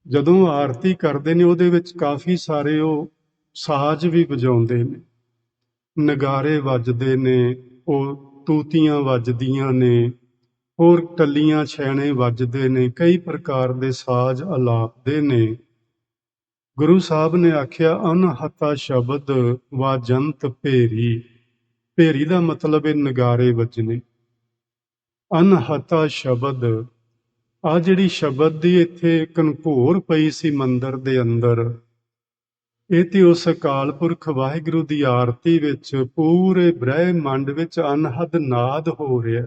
ਜਦੋਂ ਆਰਤੀ ਕਰਦੇ ਨੇ ਉਹਦੇ ਵਿੱਚ ਕਾਫੀ ਸਾਰੇ ਉਹ ਸਾਜ਼ ਵੀ ਵਜਾਉਂਦੇ ਨੇ, ਨਗਾਰੇ ਵੱਜਦੇ ਨੇ, ਉਹ ਤੂਤੀਆਂ ਵੱਜਦੀਆਂ ਨੇ, ਹੋਰ ਟੱਲੀਆਂ ਛੈਣੇ ਵੱਜਦੇ ਨੇ, ਕਈ ਪ੍ਰਕਾਰ ਦੇ ਸਾਜ਼ ਅਲਾਪਦੇ ਨੇ। ਗੁਰੂ ਸਾਹਿਬ ਨੇ ਆਖਿਆ, ਅਨਹਤਾ ਸ਼ਬਦ ਵਾ ਜੰਤ ਭੇਰੀ। ਭੇਰੀ ਦਾ ਮਤਲਬ ਹੈ ਨਗਾਰੇ ਵੱਜਣੇ। ਅਨਹਤਾ ਸ਼ਬਦ, ਆ ਜਿਹੜੀ ਸ਼ਬਦ ਦੀ ਇੱਥੇ ਘਨਘੋਰ ਪਈ ਸੀ ਮੰਦਰ ਦੇ ਅੰਦਰ, ਇਹ ਤੇ ਉਸ ਅਕਾਲ ਪੁਰਖ ਵਾਹਿਗੁਰੂ ਦੀ ਆਰਤੀ ਵਿੱਚ ਪੂਰੇ ਬ੍ਰਹਿਮੰਡ ਵਿੱਚ ਅਨਹਦ ਨਾਦ ਹੋ ਰਿਹਾ।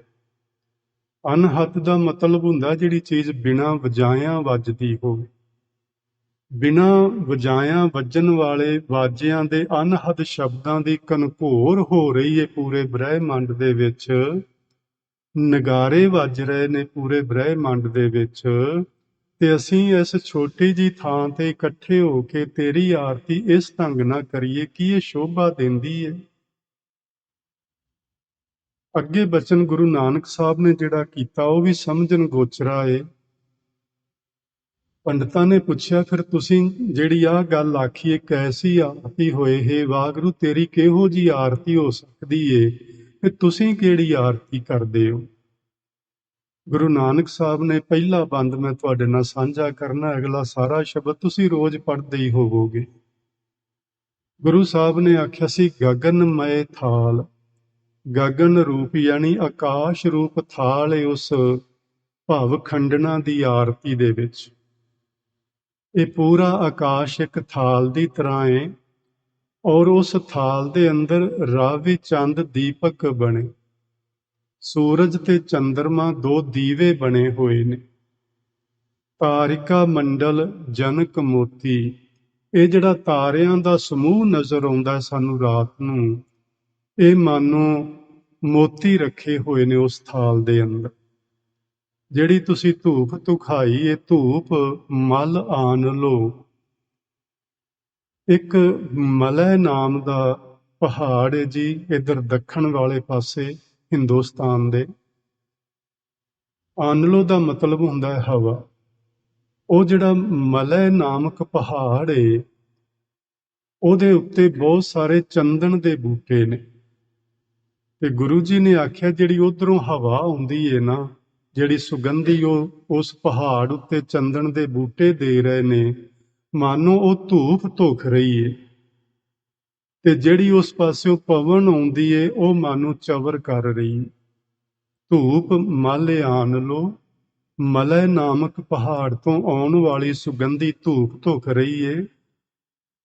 ਅਨਹਦ ਦਾ ਮਤਲਬ ਹੁੰਦਾ ਜਿਹੜੀ ਚੀਜ਼ ਬਿਨਾਂ ਵਜਾਇਆਂ ਵੱਜਦੀ ਹੋਵੇ। ਬਿਨਾਂ ਵਜਾਇਆਂ ਵੱਜਣ ਵਾਲੇ ਵਾਜਿਆਂ ਦੇ ਅਨਹਦ ਸ਼ਬਦਾਂ ਦੀ ਘਨਘੋਰ ਹੋ ਰਹੀ ਹੈ ਪੂਰੇ ਬ੍ਰਹਿਮੰਡ ਦੇ ਵਿੱਚ। ਨਗਾਰੇ ਵੱਜ ਰਹੇ ਨੇ ਪੂਰੇ ਬ੍ਰਹਿਮੰਡ ਦੇ ਵਿੱਚ, ਤੇ ਅਸੀਂ ਇਸ ਛੋਟੀ ਜੀ ਥਾਂ ਤੇ ਇਕੱਠੇ ਹੋ ਕੇ ਤੇਰੀ ਆਰਤੀ ਇਸ ਢੰਗ ਨਾਲ ਕਰੀਏ ਕਿ ਇਹ ਸ਼ੋਭਾ ਦਿੰਦੀ ਹੈ। ਅੱਗੇ ਬਚਨ ਗੁਰੂ ਨਾਨਕ ਸਾਹਿਬ ਨੇ ਜਿਹੜਾ ਕੀਤਾ ਉਹ ਵੀ ਸਮਝਣ ਗੋਚਰਾ ਏ। ਪੰਡਤਾਂ ਨੇ ਪੁੱਛਿਆ, ਫਿਰ ਤੁਸੀਂ ਜਿਹੜੀ ਆਹ ਗੱਲ ਆਖੀ ਏ, ਕੈਸੀ ਆਰਤੀ ਹੋਏ, ਹੇ ਵਾਹਿਗੁਰੂ ਤੇਰੀ ਕਿਹੋ ਜੀ ਆਰਤੀ ਹੋ ਸਕਦੀ ਏ, ਤੇ ਤੁਸੀਂ ਕਿਹੜੀ ਆਰਤੀ ਕਰਦੇ ਹੋ। ਗੁਰੂ ਨਾਨਕ ਸਾਹਿਬ ਨੇ ਪਹਿਲਾ ਬੰਦ ਮੈਂ ਤੁਹਾਡੇ ਨਾਲ ਸਾਂਝਾ ਕਰਨਾ, ਅਗਲਾ ਸਾਰਾ ਸ਼ਬਦ ਤੁਸੀਂ ਰੋਜ਼ ਪੜ੍ਹਦੇ ਹੀ ਹੋਵੋਗੇ। ਗੁਰੂ ਸਾਹਿਬ ਨੇ ਆਖਿਆ ਸੀ, ਗਗਨਮय ਥਾਲ। ਗਗਨ ਰੂਪ ਯਾਨੀ ਆਕਾਸ਼ ਰੂਪ ਥਾਲ ਏ ਉਸ ਭਵ ਖੰਡਨਾ ਦੀ ਆਰਤੀ ਦੇ ਵਿੱਚ। ਇਹ ਪੂਰਾ ਆਕਾਸ਼ ਇੱਕ ਥਾਲ ਦੀ ਤਰ੍ਹਾਂ ਏ, ਔਰ ਉਸ ਥਾਲ ਦੇ ਅੰਦਰ ਰਾਵੀ ਚੰਦ ਦੀਪਕ ਬਣੇ, ਸੂਰਜ ਤੇ ਚੰਦਰਮਾ 2 ਦੀਵੇ ਬਣੇ ਹੋਏ ਨੇ। ਤਾਰਿਕਾ ਮੰਡਲ ਜਨਕ ਮੋਤੀ, ਇਹ ਜਿਹੜਾ ਤਾਰਿਆਂ ਦਾ ਸਮੂਹ ਨਜ਼ਰ ਆਉਂਦਾ ਸਾਨੂੰ ਰਾਤ ਨੂੰ, ਇਹ ਮਾਨੋ ਮੋਤੀ ਰੱਖੇ ਹੋਏ ਨੇ ਉਸ ਥਾਲ ਦੇ ਅੰਦਰ। ਜਿਹੜੀ ਤੁਸੀਂ ਧੂਪ ਧੁਖਾਈ, ਇਹ ਧੂਪ ਮਲ ਆਨ ਲੋ। ਇੱਕ ਮਲੈ ਨਾਮ ਦਾ ਪਹਾੜ ਹੈ ਜੀ, ਇੱਧਰ ਦੱਖਣ ਵਾਲੇ ਪਾਸੇ ਹਿੰਦੁਸਤਾਨ ਦੇ। ਆਨਲੋ ਦਾ ਮਤਲਬ ਹੁੰਦਾ ਹੈ ਹਵਾ। ਉਹ ਜਿਹੜਾ ਮਲੈ ਨਾਮਕ ਪਹਾੜ ਏ, ਉਹਦੇ ਉੱਤੇ ਬਹੁਤ ਸਾਰੇ ਚੰਦਨ ਦੇ ਬੂਟੇ ਨੇ। ਤੇ ਗੁਰੂ ਜੀ ਨੇ ਆਖਿਆ, ਜਿਹੜੀ ਉਧਰੋਂ ਹਵਾ ਆਉਂਦੀ ਏ ਨਾ, ਜਿਹੜੀ ਸੁਗੰਧੀ ਉਹ ਉਸ ਪਹਾੜ ਉੱਤੇ ਚੰਦਨ ਦੇ ਬੂਟੇ ਦੇ ਰਹੇ ਨੇ, ਮਾਨੋ ਉਹ ਧੂਪ ਧੁਖ ਰਹੀ ਏ। ਤੇ ਜਿਹੜੀ ਉਸ ਪਾਸਿਓਂ ਪਵਨ ਆਉਂਦੀ ਏ, ਉਹ ਮਾਨੋ ਚਵਰ ਕਰ ਰਹੀ ਏ। ਧੂਪ ਮਲ ਆਨ ਲੋ, ਮਲੈ ਨਾਮਕ ਪਹਾੜ ਤੋਂ ਆਉਣ ਵਾਲੀ ਸੁਗੰਧੀ ਧੂਪ ਧੁਖ ਰਹੀ ਏ।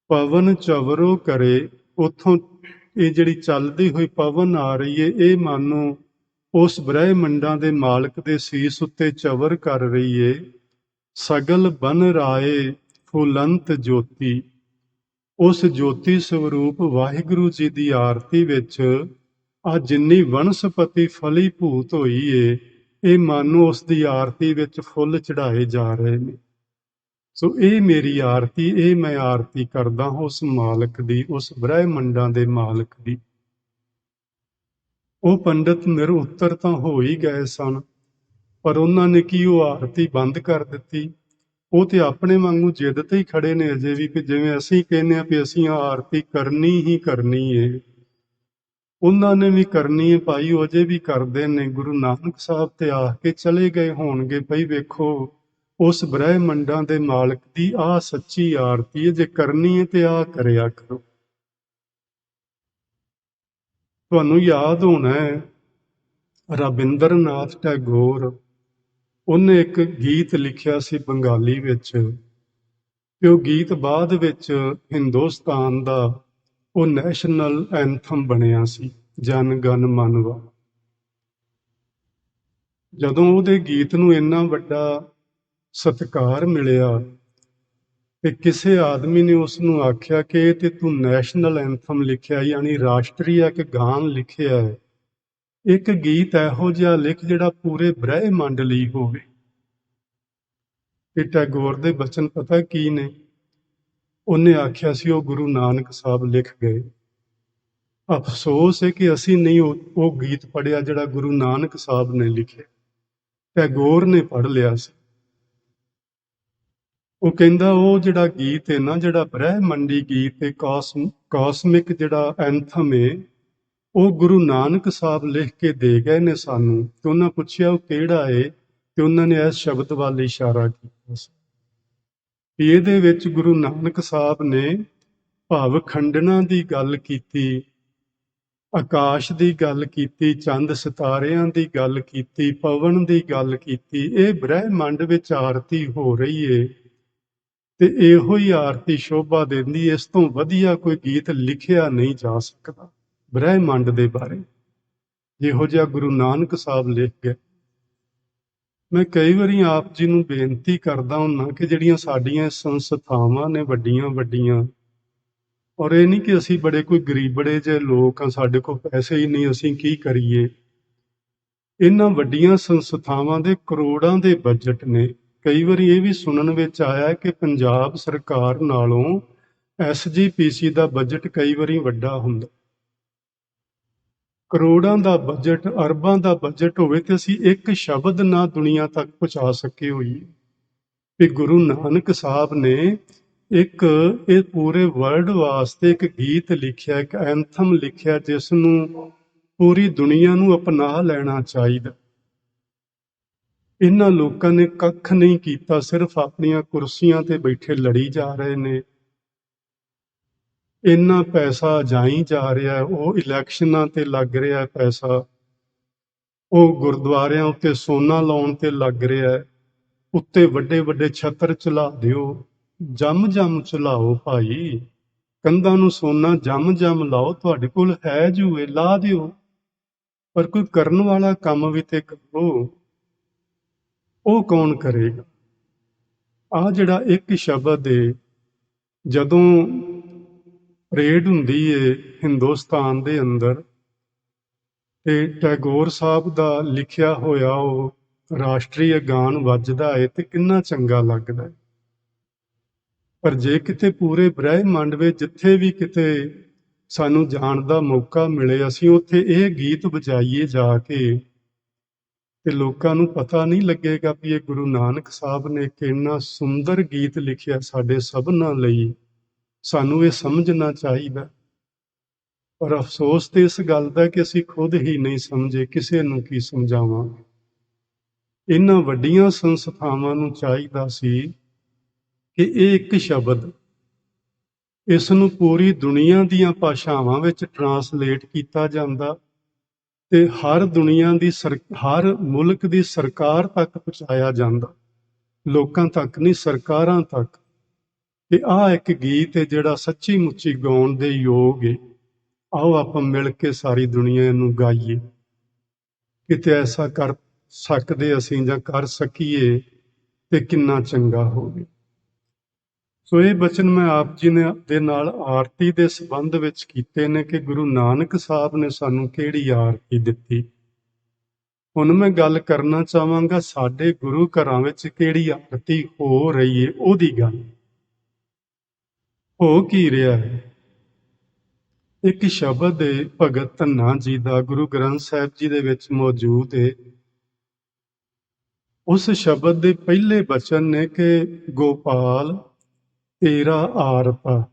ਪਵਨ ਚਵਰੋ ਕਰੇ, ਉੱਥੋਂ ਇਹ ਜਿਹੜੀ ਚੱਲਦੀ ਹੋਈ ਪਵਨ ਆ ਰਹੀ ਏ, ਇਹ ਮਾਨੋ ਉਸ ਬ੍ਰਹਿਮੰਡਾਂ ਦੇ ਮਾਲਕ ਦੇ ਸੀਸ ਉੱਤੇ ਚਵਰ ਕਰ ਰਹੀ ਏ। ਸਗਲ ਬਨ ਰਾਏ ਫੁਲੰਤ ਜੋਤੀ, ਉਸ ਜੋਤੀ ਸਰੂਪ ਵਾਹਿਗੁਰੂ ਜੀ ਦੀ ਆਰਤੀ ਵਿੱਚ ਆ ਜਿੰਨੀ ਵਨਸਪਤੀ ਫਲੀ ਭੂਤ ਹੋਈ ਏ, ਇਹ ਮਾਨੋ ਉਸ ਦੀ ਆਰਤੀ ਵਿੱਚ ਫੁੱਲ ਚੜਾਏ ਜਾ ਰਹੇ ਨੇ। ਸੋ ਇਹ ਮੇਰੀ ਆਰਤੀ, ਇਹ ਮੈਂ ਆਰਤੀ ਕਰਦਾ ਉਸ ਮਾਲਕ ਦੀ, ਉਸ ਬ੍ਰਹਿਮੰਡਾਂ ਦੇ ਮਾਲਕ ਦੀ। ਉਹ ਪੰਡਤ ਨਿਰਉੱਤਰ ਤਾਂ ਹੋ ਹੀ ਗਏ ਸਨ, ਪਰ ਉਹਨਾਂ ਨੇ ਕੀ ਉਹ ਆਰਤੀ ਬੰਦ ਕਰ ਦਿੱਤੀ। ਉਹ ਤੇ ਆਪਣੇ ਵਾਂਗੂ ਜਿੱਦ ਤੇ ਹੀ ਖੜੇ ਨੇ ਅਜੇ ਵੀ, ਕਿ ਜਿਵੇਂ ਅਸੀਂ ਕਹਿੰਦੇ ਆ ਵੀ ਅਸੀਂ ਆਰਤੀ ਕਰਨੀ ਹੀ ਕਰਨੀ ਏ, ਉਹਨਾਂ ਨੇ ਵੀ ਕਰਨੀ ਹੈ ਭਾਈ, ਉਹ ਅਜੇ ਵੀ ਕਰਦੇ ਨੇ। ਗੁਰੂ ਨਾਨਕ ਸਾਹਿਬ ਤੇ ਆ ਕੇ ਚਲੇ ਗਏ ਹੋਣਗੇ, ਭਈ ਵੇਖੋ ਉਸ ਬ੍ਰਹਿਮੰਡਾਂ ਦੇ ਮਾਲਕ ਦੀ ਆਹ ਸੱਚੀ ਆਰਤੀ ਹੈ, ਜੇ ਕਰਨੀ ਹੈ ਤੇ ਆਹ ਕਰਿਆ ਕਰੋ। ਤੁਹਾਨੂੰ ਯਾਦ ਹੋਣਾ ਹੈ ਰਬਿੰਦਰ ਨਾਥ ਟੈਗੋਰ, ਉਹਨੇ ਇੱਕ ਗੀਤ ਲਿਖਿਆ ਸੀ ਬੰਗਾਲੀ ਵਿੱਚ, ਤੇ ਉਹ ਗੀਤ ਬਾਅਦ ਵਿੱਚ ਹਿੰਦੁਸਤਾਨ ਦਾ ਉਹ ਨੈਸ਼ਨਲ ਐਂਥਮ ਬਣਿਆ ਸੀ, ਜਨ ਗਨ ਮਨ ਵਾ। ਜਦੋਂ ਉਹਦੇ ਗੀਤ ਨੂੰ ਇੰਨਾ ਵੱਡਾ ਸਤਿਕਾਰ ਮਿਲਿਆ ਤੇ ਕਿਸੇ ਆਦਮੀ ਨੇ ਉਸ ਨੂੰ ਆਖਿਆ ਕਿ ਇਹ ਤੇ ਤੂੰ ਨੈਸ਼ਨਲ ਐਂਥਮ ਲਿਖਿਆ, ਯਾਨੀ ਰਾਸ਼ਟਰੀ ਇੱਕ ਗਾਨ ਲਿਖਿਆ ਹੈ, ਇੱਕ ਗੀਤ ਇਹੋ ਜਿਹਾ ਲਿਖ ਜਿਹੜਾ ਪੂਰੇ ਬ੍ਰਹਿਮੰਡ ਲਈ ਹੋਵੇ। ਤੇ ਟੈਗੋਰ ਦੇ ਬਚਨ ਪਤਾ ਕੀ ਨੇ? ਉਹਨੇ ਆਖਿਆ ਸੀ ਉਹ ਗੁਰੂ ਨਾਨਕ ਸਾਹਿਬ ਲਿਖ ਗਏ। ਅਫਸੋਸ ਹੈ ਕਿ ਅਸੀਂ ਨਹੀਂ ਉਹ ਗੀਤ ਪੜ੍ਹਿਆ ਜਿਹੜਾ ਗੁਰੂ ਨਾਨਕ ਸਾਹਿਬ ਨੇ ਲਿਖਿਆ, ਟੈਗੋਰ ਨੇ ਪੜ੍ਹ ਲਿਆ ਸੀ। ਉਹ ਕਹਿੰਦਾ ਉਹ ਜਿਹੜਾ ਗੀਤ ਹੈ ਨਾ, ਜਿਹੜਾ ਬ੍ਰਹਿਮੰਡੀ ਗੀਤ ਹੈ, ਕਾਸਮਿਕ ਜਿਹੜਾ ਐਂਥਮ ਹੈ, ਉਹ ਗੁਰੂ ਨਾਨਕ ਸਾਹਿਬ ਲਿਖ ਕੇ ਦੇ ਗਏ ਨੇ ਸਾਨੂੰ। ਤੇ ਉਹਨਾਂ ਪੁੱਛਿਆ ਉਹ ਕਿਹੜਾ ਹੈ, ਤੇ ਉਹਨਾਂ ਨੇ ਇਸ ਸ਼ਬਦ ਵੱਲ ਇਸ਼ਾਰਾ ਕੀਤਾ ਸੀ। ਇਹਦੇ ਵਿੱਚ ਗੁਰੂ ਨਾਨਕ ਸਾਹਿਬ ਨੇ ਭਾਵ ਖੰਡਣਾ ਦੀ ਗੱਲ ਕੀਤੀ, ਆਕਾਸ਼ ਦੀ ਗੱਲ ਕੀਤੀ, ਚੰਦ ਸਿਤਾਰਿਆਂ ਦੀ ਗੱਲ ਕੀਤੀ, ਪਵਨ ਦੀ ਗੱਲ ਕੀਤੀ। ਇਹ ਬ੍ਰਹਿਮੰਡ ਵਿੱਚ ਆਰਤੀ ਹੋ ਰਹੀ ਏ ਤੇ ਇਹੋ ਹੀ ਆਰਤੀ ਸ਼ੋਭਾ ਦਿੰਦੀ। ਇਸ ਤੋਂ ਵਧੀਆ ਕੋਈ ਗੀਤ ਲਿਖਿਆ ਨਹੀਂ ਜਾ ਸਕਦਾ ਬ੍ਰਹਿਮੰਡ ਦੇ ਬਾਰੇ, ਜਿਹੋ ਜਿਹਾ ਗੁਰੂ ਨਾਨਕ ਸਾਹਿਬ ਲਿਖ ਗਏ। ਮੈਂ ਕਈ ਵਾਰੀ ਆਪ ਜੀ ਨੂੰ ਬੇਨਤੀ ਕਰਦਾ ਹੁੰਨਾ ਕਿ ਜਿਹੜੀਆਂ ਸਾਡੀਆਂ ਸੰਸਥਾਵਾਂ ਨੇ ਵੱਡੀਆਂ ਵੱਡੀਆਂ, ਔਰ ਇਹ ਨਹੀਂ ਕਿ ਅਸੀਂ ਬੜੇ ਕੋਈ ਗਰੀਬੜੇ ਜਿਹੇ ਲੋਕ ਆ, ਸਾਡੇ ਕੋਲ ਪੈਸੇ ਹੀ ਨਹੀਂ, ਅਸੀਂ ਕੀ ਕਰੀਏ। ਇਹਨਾਂ ਵੱਡੀਆਂ ਸੰਸਥਾਵਾਂ ਦੇ ਕਰੋੜਾਂ ਦੇ ਬਜਟ ਨੇ। ਕਈ ਵਾਰੀ ਇਹ ਵੀ ਸੁਣਨ ਵਿੱਚ ਆਇਆ ਕਿ ਪੰਜਾਬ ਸਰਕਾਰ ਨਾਲੋਂ SGPC ਦਾ ਬਜਟ ਕਈ ਵਾਰੀ ਵੱਡਾ ਹੁੰਦਾ। ਕਰੋੜਾਂ ਦਾ ਬਜਟ, ਅਰਬਾਂ ਦਾ ਬਜਟ ਹੋਵੇ ਤੇ ਅਸੀਂ ਇੱਕ ਸ਼ਬਦ ਨਾ ਦੁਨੀਆ ਤੱਕ ਪਹੁੰਚਾ ਸਕੇ ਹੋਈਏ। ਕਿ ਗੁਰੂ ਨਾਨਕ ਸਾਹਿਬ ਨੇ ਇੱਕ ਇਹ ਪੂਰੇ ਵਰਲਡ ਵਾਸਤੇ ਇੱਕ ਗੀਤ ਲਿਖਿਆ, ਇੱਕ ਐਂਥਮ ਲਿਖਿਆ, ਜਿਸ ਨੂੰ ਪੂਰੀ ਦੁਨੀਆ ਨੂੰ ਅਪਣਾ ਲੈਣਾ ਚਾਹੀਦਾ। ਇਹਨਾਂ ਲੋਕਾਂ ਨੇ ਕੱਖ ਨਹੀਂ ਕੀਤਾ, ਸਿਰਫ ਆਪਣੀਆਂ ਕੁਰਸੀਆਂ ਤੇ ਬੈਠੇ ਲੜੀ ਜਾ ਰਹੇ ਨੇ। ਇੰਨਾ ਪੈਸਾ ਜਾਈ ਜਾ ਰਿਹਾ, ਉਹ ਇਲੈਕਸ਼ਨਾਂ ਤੇ ਲੱਗ ਰਿਹਾ ਪੈਸਾ, ਉਹ ਗੁਰਦੁਆਰਿਆਂ ਉੱਤੇ ਸੋਨਾ ਲਾਉਣ ਤੇ ਲੱਗ ਰਿਹਾ, ਉੱਤੇ ਵੱਡੇ ਵੱਡੇ ਛੱਤਰ ਚਲਾ ਦਿਓ, ਜੰਮ ਜੰਮ ਚਲਾਓ ਭਾਈ, ਕੰਧਾਂ ਨੂੰ ਸੋਨਾ ਜੰਮ ਜੰਮ ਲਾਓ, ਤੁਹਾਡੇ ਕੋਲ ਹੈ ਜੂਏ ਲਾ ਦਿਓ, ਪਰ ਕੋਈ ਕਰਨ ਵਾਲਾ ਕੰਮ ਵੀ ਤੇ ਕਰੋ। ਉਹ ਕੌਣ ਕਰੇਗਾ? ਆਹ ਜਿਹੜਾ ਇੱਕ ਸ਼ਬਦ ਏ, ਜਦੋਂ ਪਰੇਡ ਹੁੰਦੀ ਏ ਹਿੰਦੁਸਤਾਨ ਦੇ ਅੰਦਰ ਤੇ ਟੈਗੋਰ ਸਾਹਿਬ ਦਾ ਲਿਖਿਆ ਹੋਇਆ ਉਹ ਰਾਸ਼ਟਰੀ ਗਾਨ ਵੱਜਦਾ ਏ ਤੇ ਕਿੰਨਾ ਚੰਗਾ ਲੱਗਦਾ। ਪਰ ਜੇ ਕਿਤੇ ਪੂਰੇ ਬ੍ਰਹਿਮੰਡ ਵਿੱਚ ਜਿੱਥੇ ਵੀ ਕਿਤੇ ਸਾਨੂੰ ਜਾਣ ਦਾ ਮੌਕਾ ਮਿਲੇ, ਅਸੀਂ ਉੱਥੇ ਇਹ ਗੀਤ ਵਜਾਈਏ ਜਾ ਕੇ, ਤੇ ਲੋਕਾਂ ਨੂੰ ਪਤਾ ਨਹੀਂ ਲੱਗੇਗਾ ਵੀ ਇਹ ਗੁਰੂ ਨਾਨਕ ਸਾਹਿਬ ਨੇ ਕਿੰਨਾ ਸੁੰਦਰ ਗੀਤ ਲਿਖਿਆ ਸਾਡੇ ਸਭਨਾਂ ਲਈ। ਸਾਨੂੰ ਇਹ ਸਮਝਣਾ ਚਾਹੀਦਾ। ਪਰ ਅਫਸੋਸ ਤੇ ਇਸ ਗੱਲ ਦਾ ਕਿ ਅਸੀਂ ਖੁਦ ਹੀ ਨਹੀਂ ਸਮਝੇ, ਕਿਸੇ ਨੂੰ ਕੀ ਸਮਝਾਵਾਂਗੇ। ਇਹਨਾਂ ਵੱਡੀਆਂ ਸੰਸਥਾਵਾਂ ਨੂੰ ਚਾਹੀਦਾ ਸੀ ਕਿ ਇਹ ਇੱਕ ਸ਼ਬਦ, ਇਸ ਨੂੰ ਪੂਰੀ ਦੁਨੀਆ ਦੀਆਂ ਭਾਸ਼ਾਵਾਂ ਵਿੱਚ ਟਰਾਂਸਲੇਟ ਕੀਤਾ ਜਾਂਦਾ ਤੇ ਹਰ ਦੁਨੀਆ ਦੀ ਹਰ ਮੁਲਕ ਦੀ ਸਰਕਾਰ ਤੱਕ ਪਹੁੰਚਾਇਆ ਜਾਂਦਾ, ਲੋਕਾਂ ਤੱਕ ਨਹੀਂ, ਸਰਕਾਰਾਂ ਤੱਕ। ਤੇ ਆਹ ਇੱਕ ਗੀਤ ਹੈ ਜਿਹੜਾ ਸੱਚੀ ਮੁੱਚੀ ਗਾਉਣ ਦੇ ਯੋਗ ਹੈ। ਆਓ ਆਪਾਂ ਮਿਲ ਕੇ ਸਾਰੀ ਦੁਨੀਆ ਨੂੰ ਗਾਈਏ। ਕਿਤੇ ਐਸਾ ਕਰ ਸਕਦੇ ਅਸੀਂ ਜਾਂ ਕਰ ਸਕੀਏ ਤੇ ਕਿੰਨਾ ਚੰਗਾ ਹੋਵੇ। ਸੋ ਇਹ ਬਚਨ ਮੈਂ ਆਪ ਜੀ ਨੇ ਦੇ ਨਾਲ ਆਰਤੀ ਦੇ ਸੰਬੰਧ ਵਿੱਚ ਕੀਤੇ ਨੇ ਕਿ ਗੁਰੂ ਨਾਨਕ ਸਾਹਿਬ ਨੇ ਸਾਨੂੰ ਕਿਹੜੀ ਆਰਤੀ ਦਿੱਤੀ। ਹੁਣ ਮੈਂ ਗੱਲ ਕਰਨਾ ਚਾਹਾਂਗਾ ਸਾਡੇ ਗੁਰੂ ਘਰਾਂ ਵਿੱਚ ਕਿਹੜੀ ਆਰਤੀ ਹੋ ਰਹੀ ਹੈ, ਉਹਦੀ ਗੱਲ। ਹੋ ਕੀ ਰਿਹਾ ਹੈ? ਇੱਕ ਸ਼ਬਦ ਹੈ ਭਗਤ ਧੰਨਾ ਜੀ ਦਾ, ਗੁਰੂ ਗ੍ਰੰਥ ਸਾਹਿਬ ਜੀ ਦੇ ਵਿੱਚ ਮੌਜੂਦ ਹੈ। ਉਸ ਸ਼ਬਦ ਦੇ ਪਹਿਲੇ ਬਚਨ ਨੇ ਕਿ ਗੋਪਾਲ ਤੇਰਾ ਆਰਤਾ,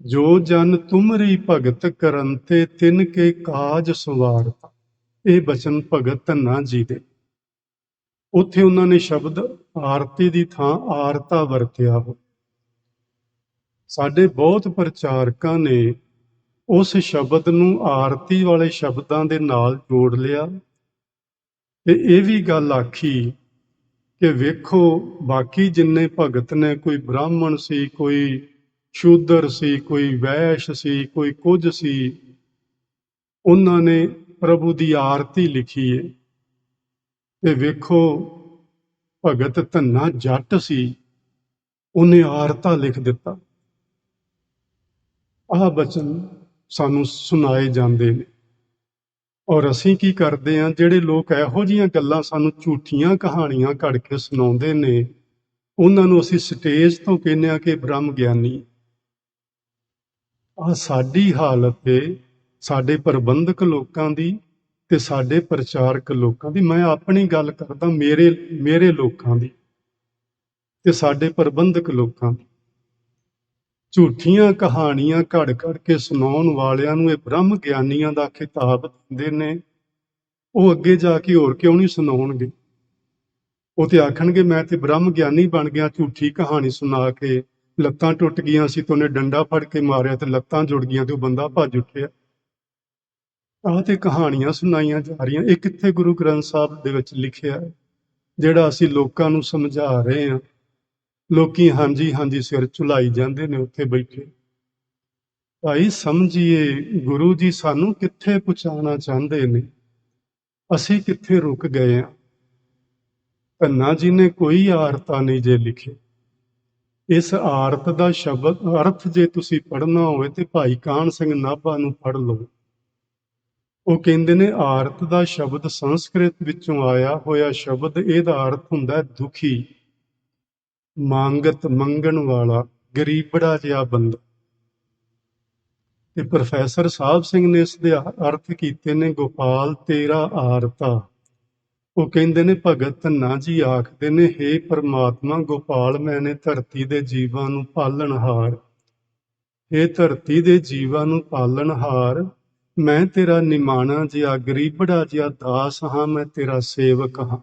ਜੋ ਜਨ ਤੁਮਰੀ ਭਗਤ ਕਰੰਤੇ ਤਿਨ ਕੇ ਕਾਜ ਸਵਾਰਤਾ। ਇਹ ਬਚਨ ਭਗਤ ਧੰਨਾ ਜੀ ਦੇ। ਉੱਥੇ ਉਹਨਾਂ ਨੇ ਸ਼ਬਦ ਆਰਤੀ ਦੀ ਥਾਂ ਆਰਤਾ ਵਰਤਿਆ ਹੋ। ਸਾਡੇ ਬਹੁਤ ਪ੍ਰਚਾਰਕਾਂ ਨੇ ਉਸ ਸ਼ਬਦ ਨੂੰ ਆਰਤੀ ਵਾਲੇ ਸ਼ਬਦਾਂ ਦੇ ਨਾਲ ਜੋੜ ਲਿਆ ਤੇ ਇਹ ਵੀ ਗੱਲ ਆਖੀ ਕਿ ਵੇਖੋ ਬਾਕੀ ਜਿੰਨੇ ਭਗਤ ਨੇ, ਕੋਈ ਬ੍ਰਾਹਮਣ ਸੀ, ਕੋਈ ਸ਼ੂਦਰ ਸੀ, ਕੋਈ ਵੈਸ਼ ਸੀ, ਕੋਈ ਕੁਝ ਸੀ, ਉਹਨਾਂ ਨੇ ਪ੍ਰਭੂ ਦੀ ਆਰਤੀ ਲਿਖੀ ਹੈ। ਤੇ ਵੇਖੋ ਭਗਤ ਧੰਨਾ ਜੱਟ ਸੀ, ਉਹਨੇ ਆਰਤਾ ਲਿਖ ਦਿੱਤਾ। ਆਹ ਬਚਨ ਸਾਨੂੰ ਸੁਣਾਏ ਜਾਂਦੇ ਨੇ। ਔਰ ਅਸੀਂ ਕੀ ਕਰਦੇ ਹਾਂ, ਜਿਹੜੇ ਲੋਕ ਇਹੋ ਜਿਹੀਆਂ ਗੱਲਾਂ ਸਾਨੂੰ ਝੂਠੀਆਂ ਕਹਾਣੀਆਂ ਘੜ ਕੇ ਸੁਣਾਉਂਦੇ ਨੇ, ਉਹਨਾਂ ਨੂੰ ਅਸੀਂ ਸਟੇਜ ਤੋਂ ਕਹਿੰਦੇ ਹਾਂ ਕਿ ਬ੍ਰਹਮ ਗਿਆਨੀ। ਆਹ ਸਾਡੀ ਹਾਲਤ ਹੈ, ਸਾਡੇ ਪ੍ਰਬੰਧਕ ਲੋਕਾਂ ਦੀ ਤੇ ਸਾਡੇ ਪ੍ਰਚਾਰਕ ਲੋਕਾਂ ਦੀ। ਮੈਂ ਆਪਣੀ ਗੱਲ ਕਰਦਾ, ਮੇਰੇ ਲੋਕਾਂ ਦੀ ਤੇ ਸਾਡੇ ਪ੍ਰਬੰਧਕ ਲੋਕਾਂ ਦੀ। ਝੂਠੀਆਂ ਕਹਾਣੀਆਂ ਘੜ ਕੇ ਸੁਣਾਉਣ ਵਾਲਿਆਂ ਨੂੰ ਇਹ ਬ੍ਰਹਮ ਗਿਆਨੀਆਂ ਦਾ ਖਿਤਾਬ ਦਿੰਦੇ ਨੇ। ਉਹ ਅੱਗੇ ਜਾ ਕੇ ਹੋਰ ਕਿਉਂ ਨਹੀਂ ਸੁਣਾਉਣਗੇ? ਉਹ ਤੇ ਆਖਣਗੇ ਮੈਂ ਤੇ ਬ੍ਰਹਮ ਗਿਆਨੀ ਬਣ ਗਿਆ, ਝੂਠੀ ਕਹਾਣੀ ਸੁਣਾ ਕੇ। ਲੱਤਾਂ ਟੁੱਟ ਗਈਆਂ ਸੀ ਤੇ ਉਹਨੇ ਡੰਡਾ ਫੜ ਕੇ ਮਾਰਿਆ ਤੇ ਲੱਤਾਂ ਜੁੜ ਗਈਆਂ ਤੇ ਉਹ ਬੰਦਾ ਭੱਜ ਉੱਠਿਆ। ਆਹ ਤੇ ਕਹਾਣੀਆਂ ਸੁਣਾਈਆਂ ਜਾ ਰਹੀਆਂ। ਇਹ ਕਿੱਥੇ ਗੁਰੂ ਗ੍ਰੰਥ ਸਾਹਿਬ ਦੇ ਵਿੱਚ ਲਿਖਿਆ ਹੈ, ਜਿਹੜਾ ਅਸੀਂ ਲੋਕਾਂ ਨੂੰ ਸਮਝਾ ਰਹੇ ਹਾਂ? ਲੋਕੀ ਹਾਂਜੀ ਹਾਂਜੀ ਸਿਰ ਝੁਲਾਈ ਜਾਂਦੇ ਨੇ ਉੱਥੇ ਬੈਠੇ। ਭਾਈ ਸਮਝੀਏ, ਗੁਰੂ ਜੀ ਸਾਨੂੰ ਕਿੱਥੇ ਪਹੁੰਚਾਉਣਾ ਚਾਹੁੰਦੇ ਨੇ, ਅਸੀਂ ਕਿੱਥੇ ਰੁਕ ਗਏ ਹਾਂ। ਧੰਨਾ ਜੀ ਨੇ ਕੋਈ ਆਰਤਾ ਨਹੀਂ ਜੇ ਲਿਖੀ। ਇਸ ਆਰਤ ਦਾ ਸ਼ਬਦ ਅਰਥ ਜੇ ਤੁਸੀਂ ਪੜ੍ਹਨਾ ਹੋਵੇ ਤੇ ਭਾਈ ਕਾਹਨ ਸਿੰਘ ਨਾਭਾ ਨੂੰ ਪੜ੍ਹ ਲਓ। ਉਹ ਕਹਿੰਦੇ ਨੇ ਆਰਤ ਦਾ ਸ਼ਬਦ ਸੰਸਕ੍ਰਿਤ ਵਿੱਚੋਂ ਆਇਆ ਹੋਇਆ ਸ਼ਬਦ, ਇਹਦਾ ਅਰਥ ਹੁੰਦਾ ਦੁਖੀ, ਮੰਗਤ, ਮੰਗਣ ਵਾਲਾ, ਗਰੀਬੜਾ ਜਿਹਾ ਬੰਦਾ। ਤੇ ਪ੍ਰੋਫੈਸਰ ਸਾਹਿਬ ਸਿੰਘ ਨੇ ਇਸ ਦੇ ਅਰਥ ਕੀਤੇ ਨੇ ਗੋਪਾਲ ਤੇਰਾ ਆਰਤਾ। ਉਹ ਕਹਿੰਦੇ ਨੇ ਭਗਤ ਧੰਨਾ ਜੀ ਆਖਦੇ ਨੇ, ਹੇ ਪਰਮਾਤਮਾ ਗੋਪਾਲ ਮੈਨੇ ਧਰਤੀ ਦੇ ਜੀਵਾਂ ਨੂੰ ਪਾਲਣਹਾਰ, ਹੇ ਧਰਤੀ ਦੇ ਜੀਵਾਂ ਨੂੰ ਪਾਲਣਹਾਰ, ਮੈਂ ਤੇਰਾ ਨਿਮਾਣਾ ਜਿਹਾ ਗਰੀਬੜਾ ਜਿਹਾ ਦਾਸ ਹਾਂ, ਮੈਂ ਤੇਰਾ ਸੇਵਕ ਹਾਂ।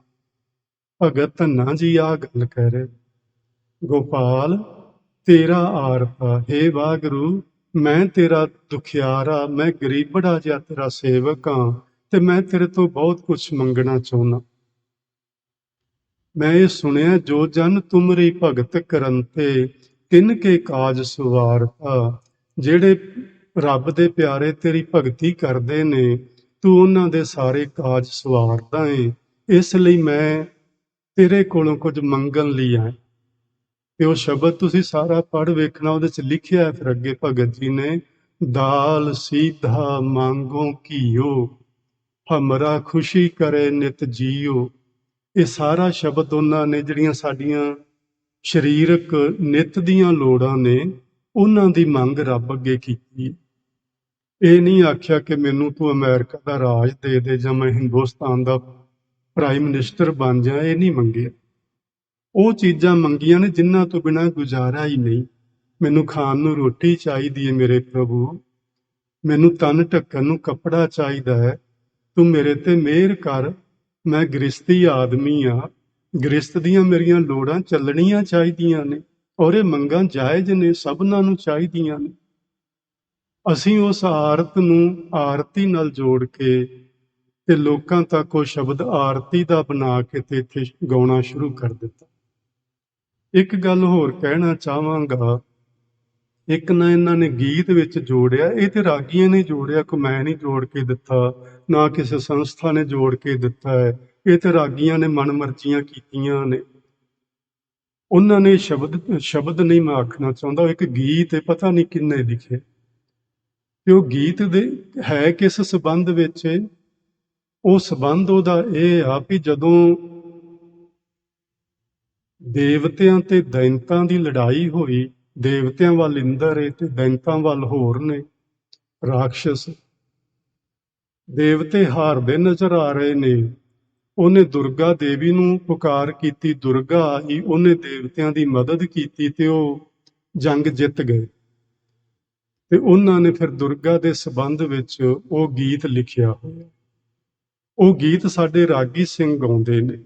ਭਗਤ ਧੰਨਾ ਜੀ ਆਹ ਗੱਲ ਕਹਿ ਰਹੇ। ਗੋਪਾਲ ਤੇਰਾ ਆਰਤਾ, ਹੇ ਵਾਹਿਗੁਰੂ ਮੈਂ ਤੇਰਾ ਦੁਖਿਆਰਾ, ਮੈਂ ਗਰੀਬੜਾ ਜਿਹਾ ਤੇਰਾ ਸੇਵਕ ਹਾਂ ਤੇ ਮੈਂ ਤੇਰੇ ਤੋਂ ਬਹੁਤ ਕੁਝ ਮੰਗਣਾ ਚਾਹੁੰਦਾ। ਮੈਂ ਇਹ ਸੁਣਿਆ ਜੋ ਜਨ ਤੁਮਰੀ ਭਗਤ ਕਰੰਤੇ ਤਿਨ ਕੇ ਕਾਜ ਸਵਾਰਤਾ। ਜਿਹੜੇ ਰੱਬ ਦੇ ਪਿਆਰੇ ਤੇਰੀ ਭਗਤੀ ਕਰਦੇ ਨੇ, ਤੂੰ ਉਹਨਾਂ ਦੇ ਸਾਰੇ ਕਾਜ ਸਵਾਰਦਾ ਏ। ਇਸ ਲਈ ਮੈਂ ਤੇਰੇ ਕੋਲੋਂ ਕੁਝ ਮੰਗਣ ਲਈ ਆਇਆ। ਤੇ ਉਹ ਸ਼ਬਦ ਤੁਸੀਂ ਸਾਰਾ ਪੜ੍ਹ ਵੇਖਣਾ, ਉਹਦੇ ਚ ਲਿਖਿਆ ਫਿਰ ਅੱਗੇ ਭਗਤ ਜੀ ਨੇ, ਦਾਲ ਸੀਧਾ ਮੰਗੋ ਘੀਓ, ਹਮਰਾ ਖੁਸ਼ੀ ਕਰੇ ਨਿਤ ਜੀਓ। ਇਹ ਸਾਰਾ ਸ਼ਬਦ ਉਹਨਾਂ ਨੇ ਜਿਹੜੀਆਂ ਸਾਡੀਆਂ ਸਰੀਰਕ ਨਿਤ ਦੀਆਂ ਲੋੜਾਂ ਨੇ, ਉਹਨਾਂ ਦੀ ਮੰਗ ਰੱਬ ਅੱਗੇ ਕੀਤੀ। ਇਹ ਨਹੀਂ ਆਖਿਆ ਕਿ ਮੈਨੂੰ ਤੂੰ ਅਮਰੀਕਾ ਦਾ ਰਾਜ ਦੇ ਦੇ ਜਾਂ ਮੈਂ ਹਿੰਦੁਸਤਾਨ ਦਾ ਪ੍ਰਾਈਮ ਮਿਨਿਸਟਰ ਬਣ ਜਾ, ਇਹ ਨਹੀਂ ਮੰਗਿਆ। ਉਹ ਚੀਜ਼ਾਂ ਮੰਗੀਆਂ ਨੇ ਜਿਨ੍ਹਾਂ ਤੋਂ ਬਿਨਾਂ ਗੁਜ਼ਾਰਾ ਹੀ ਨਹੀਂ। ਮੈਨੂੰ ਖਾਣ ਨੂੰ ਰੋਟੀ ਚਾਹੀਦੀ ਹੈ ਮੇਰੇ ਪ੍ਰਭੂ, ਮੈਨੂੰ ਤਨ ਢੱਕਣ ਨੂੰ ਕੱਪੜਾ ਚਾਹੀਦਾ ਹੈ, ਤੂੰ ਮੇਰੇ ਤੇ ਮਿਹਰ ਕਰ। ਮੈਂ ਗ੍ਰਸਤੀ ਆਦਮੀ ਆ, ਗ੍ਰਸਤ ਦੀਆਂ ਮੇਰੀਆਂ ਲੋੜਾਂ ਚੱਲਣੀਆਂ ਚਾਹੀਦੀਆਂ ਨੇ ਔਰ ਇਹ ਮੰਗਾਂ ਜਾਇਜ਼ ਨੇ, ਸਭਨਾਂ ਨੂੰ ਚਾਹੀਦੀਆਂ ਨੇ। ਅਸੀਂ ਉਸ ਆਰਤ ਨੂੰ ਆਰਤੀ ਨਾਲ ਜੋੜ ਕੇ ਤੇ ਲੋਕਾਂ ਤੱਕ ਉਹ ਸ਼ਬਦ ਆਰਤੀ ਦਾ ਬਣਾ ਕੇ ਤੇ ਇੱਥੇ ਗਾਉਣਾ ਸ਼ੁਰੂ ਕਰ ਦਿੱਤਾ। ਇੱਕ ਗੱਲ ਹੋਰ ਕਹਿਣਾ ਚਾਹਾਂਗਾ, ਇੱਕ ਨਾ ਇਹਨਾਂ ਨੇ ਗੀਤ ਵਿੱਚ ਜੋੜਿਆ, ਇਹ ਤੇ ਰਾਗੀਆਂ ਨੇ ਜੋੜਿਆ, ਕੋਈ ਮੈਂ ਨਹੀਂ ਜੋੜ ਕੇ ਦਿੱਤਾ, ਨਾ ਕਿਸੇ ਸੰਸਥਾ ਨੇ ਜੋੜ ਕੇ ਦਿੱਤਾ ਹੈ। ਇਹ ਤੇ ਰਾਗੀਆਂ ਨੇ ਮਨਮਰਜ਼ੀਆਂ ਕੀਤੀਆਂ ਨੇ। ਉਹਨਾਂ ਨੇ ਸ਼ਬਦ ਨਹੀਂ ਮੈਂ ਆਖਣਾ ਚਾਹੁੰਦਾ, ਇੱਕ ਗੀਤ ਹੈ, ਪਤਾ ਨਹੀਂ ਕਿੰਨੇ ਲਿਖੇ। ਤੇ ਉਹ ਗੀਤ ਦੇ ਹੈ ਕਿਸ ਸੰਬੰਧ ਵਿੱਚ? ਉਹ ਸੰਬੰਧ ਉਹਦਾ ਇਹ ਆ ਵੀ ਜਦੋਂ ਦੇਵਤਿਆਂ ਤੇ ਦੈਂਤਾਂ ਦੀ ਲੜਾਈ ਹੋਈ, ਦੇਵਤਿਆਂ ਵੱਲ ਇੰਦਰ ਹੈ ਤੇ ਦੈਂਤਾਂ ਵੱਲ ਹੋਰ ਨੇ ਰਾਖਸ਼ਸ। ਦੇਵਤੇ ਹਾਰਦੇ ਨਜ਼ਰ ਆ ਰਹੇ ਨੇ। ਉਹਨੇ ਦੁਰਗਾ ਦੇਵੀ ਨੂੰ ਪੁਕਾਰ ਕੀਤੀ, ਦੁਰਗਾ ਆਈ, ਉਹਨੇ ਦੇਵਤਿਆਂ ਦੀ ਮਦਦ ਕੀਤੀ ਤੇ ਉਹ ਜੰਗ ਜਿੱਤ ਗਏ। ਤੇ ਉਹਨਾਂ ਨੇ ਫਿਰ ਦੁਰਗਾ ਦੇ ਸੰਬੰਧ ਵਿੱਚ ਉਹ ਗੀਤ ਲਿਖਿਆ ਹੋਇਆ। ਉਹ ਗੀਤ ਸਾਡੇ ਰਾਗੀ ਸਿੰਘ ਗਾਉਂਦੇ ਨੇ।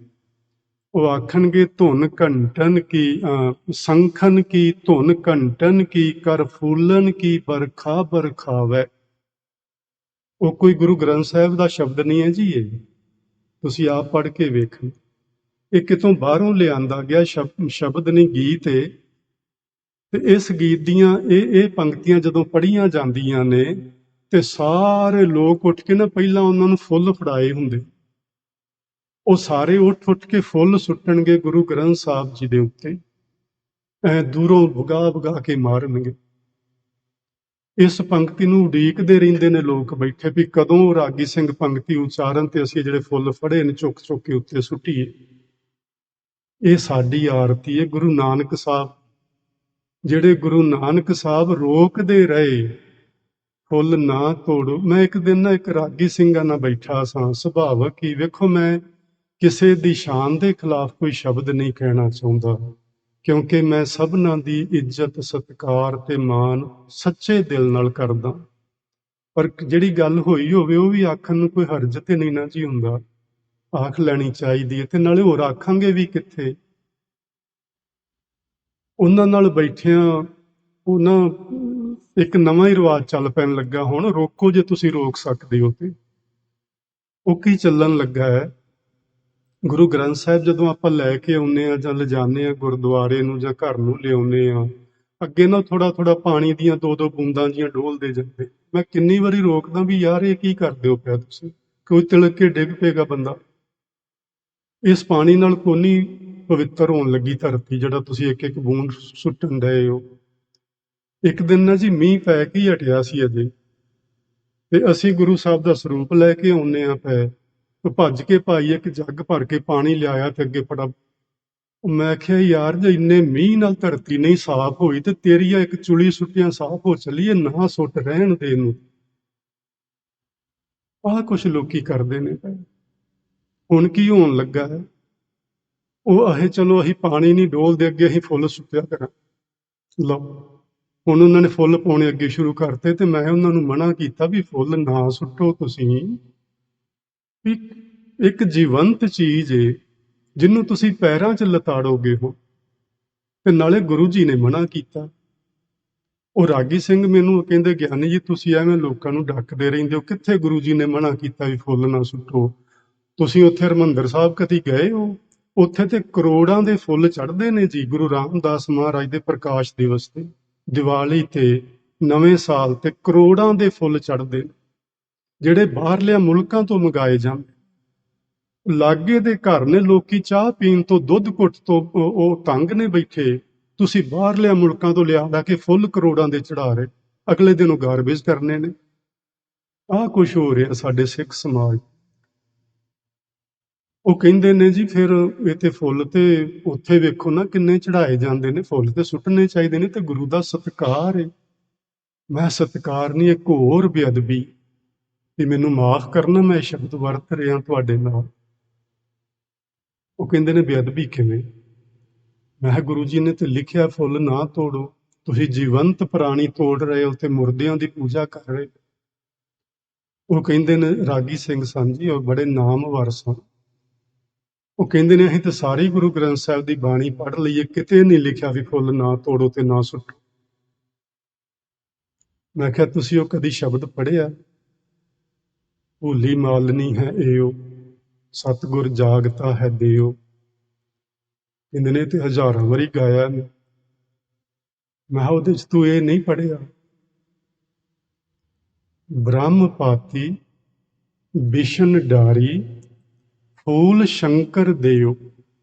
ਉਹ ਆਖਣਗੇ ਧੁਨ ਘੰਟਨ ਕੀ ਸੰਖਨ ਕੀ ਧੁਨ ਘੰਟਨ ਕੀ ਕਰ ਫੂਲਨ ਕੀ ਬਰਖਾ ਬਰਖਾਵੈ। ਉਹ ਕੋਈ ਗੁਰੂ ਗ੍ਰੰਥ ਸਾਹਿਬ ਦਾ ਸ਼ਬਦ ਨਹੀਂ ਹੈ ਜੀ, ਇਹ ਤੁਸੀਂ ਆਪ ਪੜ੍ਹ ਕੇ ਵੇਖੋ। ਇਹ ਕਿਤੋਂ ਬਾਹਰੋਂ ਲਿਆਂਦਾ ਗਿਆ ਸ਼ਬਦ ਨਹੀਂ, ਗੀਤ ਏ। ਤੇ ਇਸ ਗੀਤ ਦੀਆਂ ਇਹ ਪੰਕਤੀਆਂ ਜਦੋਂ ਪੜ੍ਹੀਆਂ ਜਾਂਦੀਆਂ ਨੇ ਤੇ ਸਾਰੇ ਲੋਕ ਉੱਠ ਕੇ ਨਾ ਪਹਿਲਾਂ ਉਹਨਾਂ ਨੂੰ ਫੁੱਲ ਫੜਾਏ ਹੁੰਦੇ, ਉਹ ਸਾਰੇ ਉੱਠ ਉੱਠ ਕੇ ਫੁੱਲ ਸੁੱਟਣਗੇ ਗੁਰੂ ਗ੍ਰੰਥ ਸਾਹਿਬ ਜੀ ਦੇ ਉੱਤੇ, ਦੂਰੋਂ ਵਗਾ ਵਗਾ ਕੇ ਮਾਰਨਗੇ। ਇਸ ਪੰਕਤੀ ਨੂੰ ਉਡੀਕਦੇ ਰਹਿੰਦੇ ਨੇ ਲੋਕ ਬੈਠੇ ਵੀ ਕਦੋਂ ਰਾਗੀ ਸਿੰਘ ਪੰਕਤੀ ਉਚਾਰਨ ਤੇ ਅਸੀਂ ਜਿਹੜੇ ਫੁੱਲ ਫੜੇ ਨੇ ਚੁੱਕ ਚੁੱਕ ਕੇ ਉੱਤੇ ਸੁੱਟੀਏ। ਇਹ ਸਾਡੀ ਆਰਤੀ ਹੈ। ਗੁਰੂ ਨਾਨਕ ਸਾਹਿਬ, ਜਿਹੜੇ ਗੁਰੂ ਨਾਨਕ ਸਾਹਿਬ ਰੋਕਦੇ ਰਹੇ ਫੁੱਲ ਨਾ ਤੋੜੋ। ਮੈਂ ਇੱਕ ਦਿਨ ਨਾ ਇੱਕ ਰਾਗੀ ਸਿੰਘਾਂ ਨਾਲ ਬੈਠਾ ਸਾਂ, ਸੁਭਾਵਕ ਹੀ ਵੇਖੋ ਮੈਂ ਕਿਸੇ ਦੀ ਸ਼ਾਨ ਦੇ ਖਿਲਾਫ ਕੋਈ ਸ਼ਬਦ ਨਹੀਂ ਕਹਿਣਾ ਚਾਹੁੰਦਾ, ਕਿਉਂਕਿ ਮੈਂ ਸਭਨਾਂ ਦੀ ਇੱਜ਼ਤ ਸਤਿਕਾਰ ਤੇ ਮਾਣ ਸੱਚੇ ਦਿਲ ਨਾਲ ਕਰਦਾ। ਪਰ ਜਿਹੜੀ ਗੱਲ ਹੋਈ ਹੋਵੇ ਉਹ ਵੀ ਆਖਣ ਨੂੰ ਕੋਈ ਹਰਜ ਤੇ ਨਹੀਂ ਨਾ ਜੀ ਹੁੰਦਾ, ਆਖ ਲੈਣੀ ਚਾਹੀਦੀ ਹੈ। ਤੇ ਨਾਲੇ ਹੋਰ ਆਖਾਂਗੇ ਵੀ ਕਿੱਥੇ। ਉਹਨਾਂ ਨਾਲ ਬੈਠਿਆਂ ਉਹਨਾਂ ਇੱਕ ਨਵਾਂ ਹੀ ਰਿਵਾਜ ਚੱਲ ਪੈਣ ਲੱਗਾ, ਹੁਣ ਰੋਕੋ ਜੇ ਤੁਸੀਂ ਰੋਕ ਸਕਦੇ ਹੋ। ਤੇ ਉਹ ਕੀ ਚੱਲਣ ਲੱਗਾ ਹੈ, ਗੁਰੂ ਗ੍ਰੰਥ ਸਾਹਿਬ ਜਦੋਂ ਆਪਾਂ ਲੈ ਕੇ ਆਉਂਦੇ ਆ ਜਾਂ ਲਿਜਾਨੇ ਆ ਗੁਰਦੁਆਰੇ ਨੂੰ ਜਾਂ ਘਰ ਨੂੰ ਲਿਆਉਂਦੇ ਆ, ਅੱਗੇ ਨਾ ਥੋੜਾ ਥੋੜਾ ਪਾਣੀ ਦੀਆਂ ਦੋ ਦੋ ਬੂੰਦਾਂ ਜੀਆਂ ਡੋਲਦੇ ਜਾਂਦੇ। ਮੈਂ ਕਿੰਨੀ ਵਾਰੀ ਰੋਕਦਾ ਵੀ ਯਾਰ ਇਹ ਕੀ ਕਰਦੇ ਹੋ ਪਿਆ ਤੁਸੀਂ, ਕੋਈ ਤਿਲਕ ਕੇ ਡਿੱਗ ਪਏਗਾ ਬੰਦਾ। ਇਸ ਪਾਣੀ ਨਾਲ ਕੋਨੀ ਪਵਿੱਤਰ ਹੋਣ ਲੱਗੀ ਧਰਤੀ, ਜਿਹੜਾ ਤੁਸੀਂ ਇੱਕ ਇੱਕ ਬੂੰਦ ਸੁੱਟਣ ਡਏ ਹੋ। ਇੱਕ ਦਿਨ ਨਾ ਜੀ ਮੀਂਹ ਪੈ ਕੇ ਹੀ ਹਟਿਆ ਸੀ ਅਜੇ, ਤੇ ਅਸੀਂ ਗੁਰੂ ਸਾਹਿਬ ਦਾ ਸਰੂਪ ਲੈ ਕੇ ਆਉਂਦੇ ਆ ਪਏ, ਭੱਜ ਕੇ ਭਾਈ ਇੱਕ ਜੱਗ ਭਰ ਕੇ ਪਾਣੀ ਲਿਆਇਆ ਤੇ ਅੱਗੇ ਫੜਾ। ਮੈਂ ਕਿਹਾ ਯਾਰ ਜੇ ਇੰਨੇ ਮੀਂਹ ਨਾਲ ਧਰਤੀ ਨਹੀਂ ਸਾਫ਼ ਹੋਈ ਤੇ ਤੇਰੀ ਇੱਕ ਚੁਲੀ ਸੁੱਟੀਆਂ ਸਾਫ਼ ਹੋ ਚੱਲੀਏ, ਨਾ ਸੁੱਟ ਰਹਿਣ ਦੇ ਨੂੰ। ਆਹ ਕੁਛ ਲੋਕੀ ਕਰਦੇ ਨੇ। ਹੁਣ ਕੀ ਹੋਣ ਲੱਗਾ ਹੈ, ਉਹ ਆਹੇ ਚਲੋ ਅਸੀਂ ਪਾਣੀ ਨਹੀਂ ਡੋਲਦੇ, ਅੱਗੇ ਅਸੀਂ ਫੁੱਲ ਸੁੱਟਿਆ ਕਰਾਂ। ਲਓ ਹੁਣ ਉਹਨਾਂ ਨੇ ਫੁੱਲ ਪਾਉਣੇ ਅੱਗੇ ਸ਼ੁਰੂ ਕਰਤੇ, ਤੇ ਮੈਂ ਉਹਨਾਂ ਨੂੰ ਮਨਾ ਕੀਤਾ ਵੀ ਫੁੱਲ ਨਾ ਸੁੱਟੋ ਤੁਸੀਂ। ਵੀ ਇੱਕ ਜੀਵੰਤ ਚੀਜ਼ ਏ ਜਿਹਨੂੰ ਤੁਸੀਂ ਪੈਰਾਂ 'ਚ ਲਤਾੜੋਗੇ ਹੋ, ਤੇ ਨਾਲੇ ਗੁਰੂ ਜੀ ਨੇ ਮਨਾ ਕੀਤਾ। ਉਹ ਰਾਗੀ ਸਿੰਘ ਮੈਨੂੰ ਕਹਿੰਦੇ ਗਿਆਨੀ ਜੀ ਤੁਸੀਂ ਐਵੇਂ ਲੋਕਾਂ ਨੂੰ ਡੱਕਦੇ ਰਹਿੰਦੇ ਹੋ, ਕਿੱਥੇ ਗੁਰੂ ਜੀ ਨੇ ਮਨਾ ਕੀਤਾ ਵੀ ਫੁੱਲ ਨਾ ਸੁੱਟੋ। ਤੁਸੀਂ ਉੱਥੇ ਹਰਿਮੰਦਰ ਸਾਹਿਬ ਕਦੀ ਗਏ ਹੋ? ਉੱਥੇ ਤੇ ਕਰੋੜਾਂ ਦੇ ਫੁੱਲ ਚੜ੍ਹਦੇ ਨੇ ਜੀ, ਗੁਰੂ ਰਾਮਦਾਸ ਮਹਾਰਾਜ ਦੇ ਪ੍ਰਕਾਸ਼ ਦਿਵਸ ਤੇ, ਦੀਵਾਲੀ ਤੇ, ਨਵੇਂ ਸਾਲ ਤੇ ਕਰੋੜਾਂ ਦੇ ਫੁੱਲ ਚੜ੍ਹਦੇ ਨੇ, ਜਿਹੜੇ ਬਾਹਰਲਿਆਂ ਮੁਲਕਾਂ ਤੋਂ ਮੰਗਾਏ ਜਾਂਦੇ। ਲਾਗੇ ਦੇ ਘਰ ਨੇ ਲੋਕੀ ਚਾਹ ਪੀਣ ਤੋਂ, ਦੁੱਧ ਘੁੱਟ ਤੋਂ ਉਹ ਤੰਗ ਨੇ ਬੈਠੇ, ਤੁਸੀਂ ਬਾਹਰਲਿਆਂ ਮੁਲਕਾਂ ਤੋਂ ਲਿਆ ਕੇ ਫੁੱਲ ਕਰੋੜਾਂ ਦੇ ਚੜਾ ਰਹੇ, ਅਗਲੇ ਦਿਨ ਉਹ ਗਾਰਬੇਜ ਕਰਨੇ ਨੇ। ਆਹ ਕੁਛ ਹੋ ਰਿਹਾ ਸਾਡੇ ਸਿੱਖ ਸਮਾਜ। ਉਹ ਕਹਿੰਦੇ ਨੇ ਜੀ ਫਿਰ ਇਹ ਤੇ ਫੁੱਲ ਤੇ ਉੱਥੇ ਵੇਖੋ ਨਾ ਕਿੰਨੇ ਚੜਾਏ ਜਾਂਦੇ ਨੇ, ਫੁੱਲ ਤੇ ਸੁੱਟਣੇ ਚਾਹੀਦੇ ਨੇ, ਤੇ ਗੁਰੂ ਦਾ ਸਤਿਕਾਰ ਹੈ। ਮੈਂ ਸਤਿਕਾਰ ਨਹੀਂ, ਇੱਕ ਹੋਰ ਬੇਅਦਬੀ, ਵੀ ਮੈਨੂੰ ਮਾਫ ਕਰਨਾ ਮੈਂ ਸ਼ਬਦ ਵਰਤ ਰਿਹਾ ਤੁਹਾਡੇ ਨਾਲ। ਉਹ ਕਹਿੰਦੇ ਨੇ ਬੇਅਦਬੀ ਕਿਵੇਂ? ਮੈਂ ਕਿਹਾ ਗੁਰੂ ਜੀ ਨੇ ਤੇ ਲਿਖਿਆ ਫੁੱਲ ਨਾ ਤੋੜੋ, ਤੁਸੀਂ ਜੀਵੰਤ ਪ੍ਰਾਣੀ ਤੋੜ ਰਹੇ ਹੋ ਤੇ ਮੁਰਦਿਆਂ ਦੀ ਪੂਜਾ ਕਰ ਰਹੇ। ਉਹ ਕਹਿੰਦੇ ਨੇ ਰਾਗੀ ਸਿੰਘ ਸਨ ਜੀ, ਉਹ ਬੜੇ ਨਾਮਵਰ ਸਨ। ਉਹ ਕਹਿੰਦੇ ਨੇ ਅਸੀਂ ਤਾਂ ਸਾਰੀ ਗੁਰੂ ਗ੍ਰੰਥ ਸਾਹਿਬ ਦੀ ਬਾਣੀ ਪੜ੍ਹ ਲਈਏ, ਕਿਤੇ ਨਹੀਂ ਲਿਖਿਆ ਵੀ ਫੁੱਲ ਨਾ ਤੋੜੋ ਤੇ ਨਾ ਸੁੱਟੋ। ਮੈਂ ਕਿਹਾ ਤੁਸੀਂ ਉਹ ਕਦੀ ਸ਼ਬਦ ਪੜ੍ਹਿਆ? ਭੋਲੀ ਮਾਲਨੀ ਹੈ ਏਓ, ਸਤਿਗੁਰ ਜਾਗਤਾ ਹੈ ਦਿਓ। ਕਹਿੰਦੇ ਨੇ ਤੇ ਹਜ਼ਾਰਾਂ ਵਾਰੀ ਗਾਇਆ ਨੇ। ਮੈਂ ਕਿਹਾ ਉਹਦੇ 'ਚ ਤੂੰ ਇਹ ਨਹੀਂ ਪੜ੍ਹਿਆ, ਬ੍ਰਹਮ ਪਾਤੀ ਵਿਸ਼ਨ ਡਾਰੀ ਫੂਲ ਸ਼ੰਕਰ ਦਿਓ।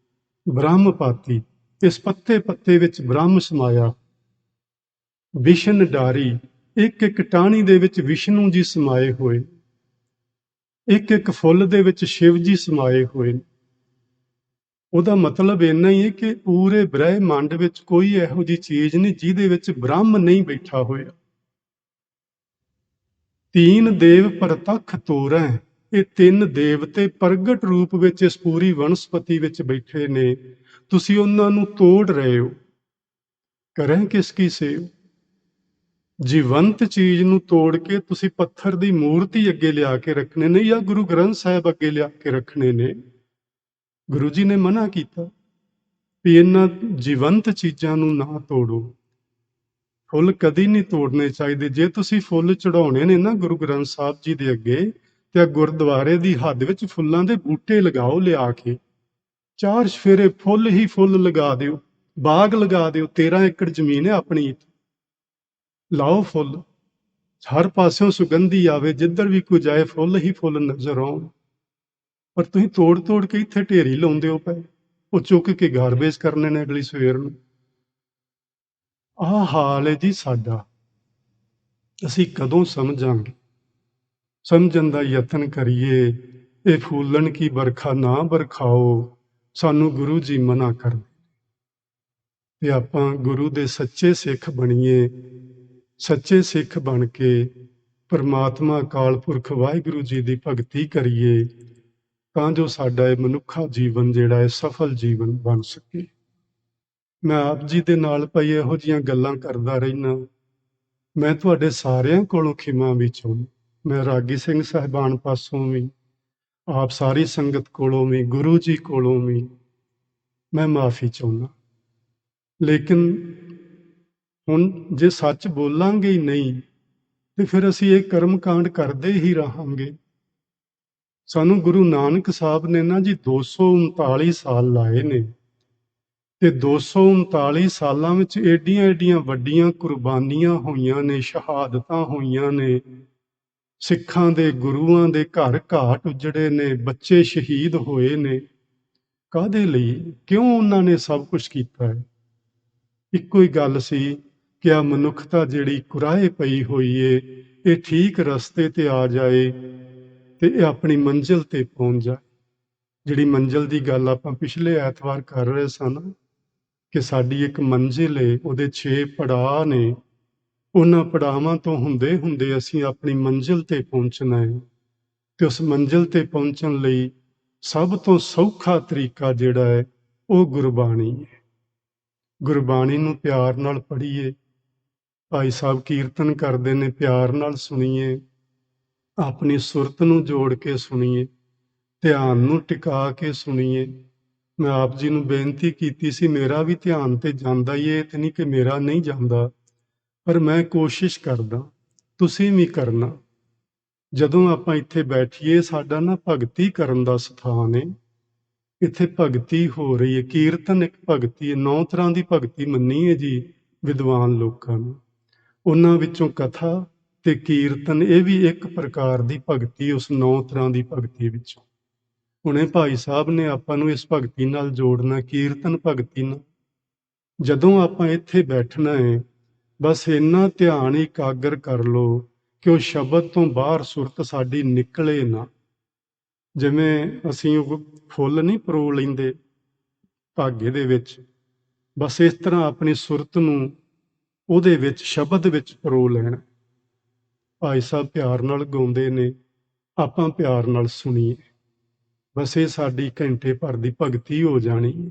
ਬ੍ਰਹਮ ਪਾਤੀ, ਇਸ ਪੱਤੇ ਪੱਤੇ ਵਿੱਚ ਬ੍ਰਹਮ ਸਮਾਇਆ। ਵਿਸ਼ਨ ਡਾਰੀ, ਇੱਕ ਇੱਕ ਟਾਹਣੀ ਦੇ ਵਿੱਚ ਵਿਸ਼ਨੂੰ ਜੀ ਸਮਾਏ ਹੋਏ, ਇੱਕ ਇੱਕ ਫੁੱਲ ਦੇ ਵਿੱਚ ਸ਼ਿਵ ਜੀ ਸਮਾਏ ਹੋਏ। ਉਹਦਾ ਮਤਲਬ ਇੰਨਾ ਹੀ ਹੈ ਕਿ ਪੂਰੇ ਬ੍ਰਹਿਮੰਡ ਵਿੱਚ ਕੋਈ ਇਹੋ ਜਿਹੀ ਚੀਜ਼ ਨਹੀਂ ਜਿਹਦੇ ਵਿੱਚ ਬ੍ਰਹਮ ਨਹੀਂ ਬੈਠਾ ਹੋਇਆ। ਤੀਨ ਦੇਵ ਪ੍ਰਤੱਖ ਤੋਰੈ, ਇਹ ਤਿੰਨ ਦੇਵਤੇ ਪ੍ਰਗਟ ਰੂਪ ਵਿੱਚ ਇਸ ਪੂਰੀ ਵਨਸਪਤੀ ਵਿੱਚ ਬੈਠੇ ਨੇ, ਤੁਸੀਂ ਉਹਨਾਂ ਨੂੰ ਤੋੜ ਰਹੇ ਹੋ। ਕਰਹਿ ਕਿਸ ਕੀ ਸੇਵ? ਜੀਵੰਤ ਚੀਜ਼ ਨੂੰ ਤੋੜ ਕੇ ਤੁਸੀਂ ਪੱਥਰ ਦੀ ਮੂਰਤੀ ਅੱਗੇ ਲਿਆ ਕੇ ਰੱਖਣੇ ਨੇ, ਜਾਂ ਗੁਰੂ ਗ੍ਰੰਥ ਸਾਹਿਬ ਅੱਗੇ ਲਿਆ ਕੇ ਰੱਖਣੇ ਨੇ। ਗੁਰੂ ਜੀ ਨੇ ਮਨਾ ਕੀਤਾ ਵੀ ਇਹਨਾਂ ਜੀਵੰਤ ਚੀਜ਼ਾਂ ਨੂੰ ਨਾ ਤੋੜੋ। ਫੁੱਲ ਕਦੀ ਨਹੀਂ ਤੋੜਨੇ ਚਾਹੀਦੇ। ਜੇ ਤੁਸੀਂ ਫੁੱਲ ਚੜਾਉਣੇ ਨੇ ਨਾ ਗੁਰੂ ਗ੍ਰੰਥ ਸਾਹਿਬ ਜੀ ਦੇ ਅੱਗੇ, ਤੇ ਗੁਰਦੁਆਰੇ ਦੀ ਹੱਦ ਵਿੱਚ ਫੁੱਲਾਂ ਦੇ ਬੂਟੇ ਲਗਾਓ ਲਿਆ ਕੇ। 4 ਚੁਫੇਰੇ ਫੁੱਲ ਹੀ ਫੁੱਲ ਲਗਾ ਦਿਓ, ਬਾਗ ਲਗਾ ਦਿਓ। 13 ਏਕੜ ਜ਼ਮੀਨ ਹੈ ਆਪਣੀ, ਲਾਓ ਫੁੱਲ, ਹਰ ਪਾਸਿਓਂ ਸੁਗੰਧੀ ਆਵੇ, ਜਿੱਧਰ ਵੀ ਕੋਈ ਜਾਏ ਫੁੱਲ ਹੀ ਫੁੱਲ ਨਜ਼ਰ ਆਉਣ। ਪਰ ਤੁਸੀਂ ਤੋੜ ਤੋੜ ਕੇ ਇੱਥੇ ਢੇਰੀ ਲਾਉਂਦੇ ਹੋ ਪਏ, ਉਹ ਚੁੱਕ ਕੇ ਗਾਰਬੇਜ ਕਰਨੇ ਨੇ ਅਗਲੀ ਸਵੇਰ ਨੂੰ। ਆਹ ਹਾਲ ਹੈ ਜੀ ਸਾਡਾ। ਅਸੀਂ ਕਦੋਂ ਸਮਝਾਂਗੇ? ਸਮਝਣ ਦਾ ਯਤਨ ਕਰੀਏ। ਇਹ ਫੂਲਣ ਕੀ ਬਰਖਾ ਨਾ ਬਰਖਾਓ, ਸਾਨੂੰ ਗੁਰੂ ਜੀ ਮਨਾ ਕਰਦੇ। ਤੇ ਆਪਾਂ ਗੁਰੂ ਦੇ ਸੱਚੇ ਸਿੱਖ ਬਣੀਏ। ਸੱਚੇ ਸਿੱਖ ਬਣ ਕੇ ਪਰਮਾਤਮਾ ਅਕਾਲ ਪੁਰਖ ਵਾਹਿਗੁਰੂ ਜੀ ਦੀ ਭਗਤੀ ਕਰੀਏ, ਤਾਂ ਜੋ ਸਾਡਾ ਇਹ ਮਨੁੱਖਾ ਜੀਵਨ ਜਿਹੜਾ ਹੈ ਸਫਲ ਜੀਵਨ ਬਣ ਸਕੇ। ਮੈਂ ਆਪ ਜੀ ਦੇ ਨਾਲ ਭਾਈ ਇਹੋ ਜਿਹੀਆਂ ਗੱਲਾਂ ਕਰਦਾ ਰਹਿਣਾ। ਮੈਂ ਤੁਹਾਡੇ ਸਾਰਿਆਂ ਕੋਲੋਂ ਖਿਮਾ ਵੀ ਚਾਹੁੰਦਾ। ਮੈਂ ਰਾਗੀ ਸਿੰਘ ਸਾਹਿਬਾਨ ਪਾਸੋਂ ਵੀ, ਆਪ ਸਾਰੀ ਸੰਗਤ ਕੋਲੋਂ ਵੀ, ਗੁਰੂ ਜੀ ਕੋਲੋਂ ਵੀ ਮੈਂ ਮਾਫੀ ਚਾਹੁੰਦਾ। ਲੇਕਿਨ ਹੁਣ ਜੇ ਸੱਚ ਬੋਲਾਂਗੇ ਹੀ ਨਹੀਂ, ਤੇ ਫਿਰ ਅਸੀਂ ਇਹ ਕਰਮ ਕਾਂਡ ਕਰਦੇ ਹੀ ਰਹਾਂਗੇ। ਸਾਨੂੰ ਗੁਰੂ ਨਾਨਕ ਸਾਹਿਬ ਨੇ ਨਾ ਜੀ 239 ਸਾਲ ਲਾਏ ਨੇ, ਤੇ 239 ਸਾਲਾਂ ਵਿੱਚ ਏਡੀਆਂ ਏਡੀਆਂ ਵੱਡੀਆਂ ਕੁਰਬਾਨੀਆਂ ਹੋਈਆਂ ਨੇ, ਸ਼ਹਾਦਤਾਂ ਹੋਈਆਂ ਨੇ। ਸਿੱਖਾਂ ਦੇ ਗੁਰੂਆਂ ਦੇ ਘਰ ਘਾਟ ਉਜੜੇ ਨੇ, ਬੱਚੇ ਸ਼ਹੀਦ ਹੋਏ ਨੇ। ਕਾਹਦੇ ਲਈ? ਕਿਉਂ ਉਹਨਾਂ ਨੇ ਸਭ ਕੁਝ ਕੀਤਾ ਹੈ? ਇੱਕੋ ਹੀ ਗੱਲ ਸੀ ਕਿ ਆ ਮਨੁੱਖਤਾ ਜਿਹੜੀ ਕੁਰਾਹੇ ਪਈ ਹੋਈ ਏ, ਇਹ ਠੀਕ ਰਸਤੇ ਤੇ ਆ ਜਾਏ ਤੇ ਇਹ ਆਪਣੀ ਮੰਜ਼ਿਲ ਤੇ ਪਹੁੰਚ ਜਾਏ। ਜਿਹੜੀ ਮੰਜ਼ਿਲ ਦੀ ਗੱਲ ਆਪਾਂ ਪਿਛਲੇ ਐਤਵਾਰ ਕਰ ਰਹੇ ਸਨ, ਕਿ ਸਾਡੀ ਇੱਕ ਮੰਜ਼ਿਲ ਏ, ਉਹਦੇ 6 ਪੜਾਅ ਨੇ। ਉਹਨਾਂ ਪੜਾਵਾਂ ਤੋਂ ਹੁੰਦੇ ਹੁੰਦੇ ਅਸੀਂ ਆਪਣੀ ਮੰਜ਼ਿਲ ਤੇ ਪਹੁੰਚਣਾ ਹੈ। ਤੇ ਉਸ ਮੰਜ਼ਿਲ ਤੇ ਪਹੁੰਚਣ ਲਈ ਸਭ ਤੋਂ ਸੌਖਾ ਤਰੀਕਾ ਜਿਹੜਾ ਹੈ ਉਹ ਗੁਰਬਾਣੀ ਹੈ। ਗੁਰਬਾਣੀ ਨੂੰ ਪਿਆਰ ਨਾਲ ਪੜ੍ਹੀਏ। ਭਾਈ ਸਾਹਿਬ ਕੀਰਤਨ ਕਰਦੇ ਨੇ, ਪਿਆਰ ਨਾਲ ਸੁਣੀਏ, ਆਪਣੀ ਸੁਰਤ ਨੂੰ ਜੋੜ ਕੇ ਸੁਣੀਏ, ਧਿਆਨ ਨੂੰ ਟਿਕਾ ਕੇ ਸੁਣੀਏ। ਮੈਂ ਆਪ ਜੀ ਨੂੰ ਬੇਨਤੀ ਕੀਤੀ ਸੀ, ਮੇਰਾ ਵੀ ਧਿਆਨ ਤੇ ਜਾਂਦਾ ਹੀ, ਇਹ ਤੇ ਨਹੀਂ ਕਿ ਮੇਰਾ ਨਹੀਂ ਜਾਂਦਾ, ਪਰ ਮੈਂ ਕੋਸ਼ਿਸ਼ ਕਰਦਾ, ਤੁਸੀਂ ਵੀ ਕਰਨਾ। ਜਦੋਂ ਆਪਾਂ ਇੱਥੇ ਬੈਠੀਏ, ਸਾਡਾ ਨਾ ਭਗਤੀ ਕਰਨ ਦਾ ਸਥਾਨ ਹੈ। ਇੱਥੇ ਭਗਤੀ ਹੋ ਰਹੀ ਹੈ, ਕੀਰਤਨ ਇੱਕ ਭਗਤੀ ਹੈ। 9 ਤਰ੍ਹਾਂ ਦੀ ਭਗਤੀ ਮੰਨੀ ਹੈ ਜੀ ਵਿਦਵਾਨ ਲੋਕਾਂ ਨੇ। ਉਹਨਾਂ ਵਿੱਚੋਂ ਕਥਾ ਤੇ ਕੀਰਤਨ, ਇਹ ਵੀ ਇੱਕ ਪ੍ਰਕਾਰ ਦੀ ਭਗਤੀ ਉਸ 9 ਤਰ੍ਹਾਂ ਦੀ ਭਗਤੀ ਵਿੱਚੋਂ। ਹੁਣੇ ਭਾਈ ਸਾਹਿਬ ਨੇ ਆਪਾਂ ਨੂੰ ਇਸ ਭਗਤੀ ਨਾਲ ਜੋੜਨਾ, ਕੀਰਤਨ ਭਗਤੀ ਨਾਲ। ਜਦੋਂ ਆਪਾਂ ਇੱਥੇ ਬੈਠਣਾ ਹੈ, ਬਸ ਇੰਨਾ ਧਿਆਨ ਇਕਾਗਰ ਕਰ ਲਓ ਕਿ ਉਹ ਸ਼ਬਦ ਤੋਂ ਬਾਹਰ ਸੁਰਤ ਸਾਡੀ ਨਿਕਲੇ ਨਾ। ਜਿਵੇਂ ਅਸੀਂ ਉਹ ਫੁੱਲ ਨਹੀਂ ਪਰੋ ਲੈਂਦੇ ਧਾਗੇ ਦੇ ਵਿੱਚ, ਬਸ ਇਸ ਤਰ੍ਹਾਂ ਆਪਣੀ ਸੁਰਤ ਨੂੰ ਉਹਦੇ ਵਿੱਚ, ਸ਼ਬਦ ਵਿੱਚ ਪਰੋ ਲੈਣਾ। ਭਾਈ ਸਾਹਿਬ ਪਿਆਰ ਨਾਲ ਗਾਉਂਦੇ ਨੇ, ਆਪਾਂ ਪਿਆਰ ਨਾਲ ਸੁਣੀਏ। ਬਸ ਇਹ ਸਾਡੀ ਘੰਟੇ ਭਰ ਦੀ ਭਗਤੀ ਹੋ ਜਾਣੀ ਹੈ।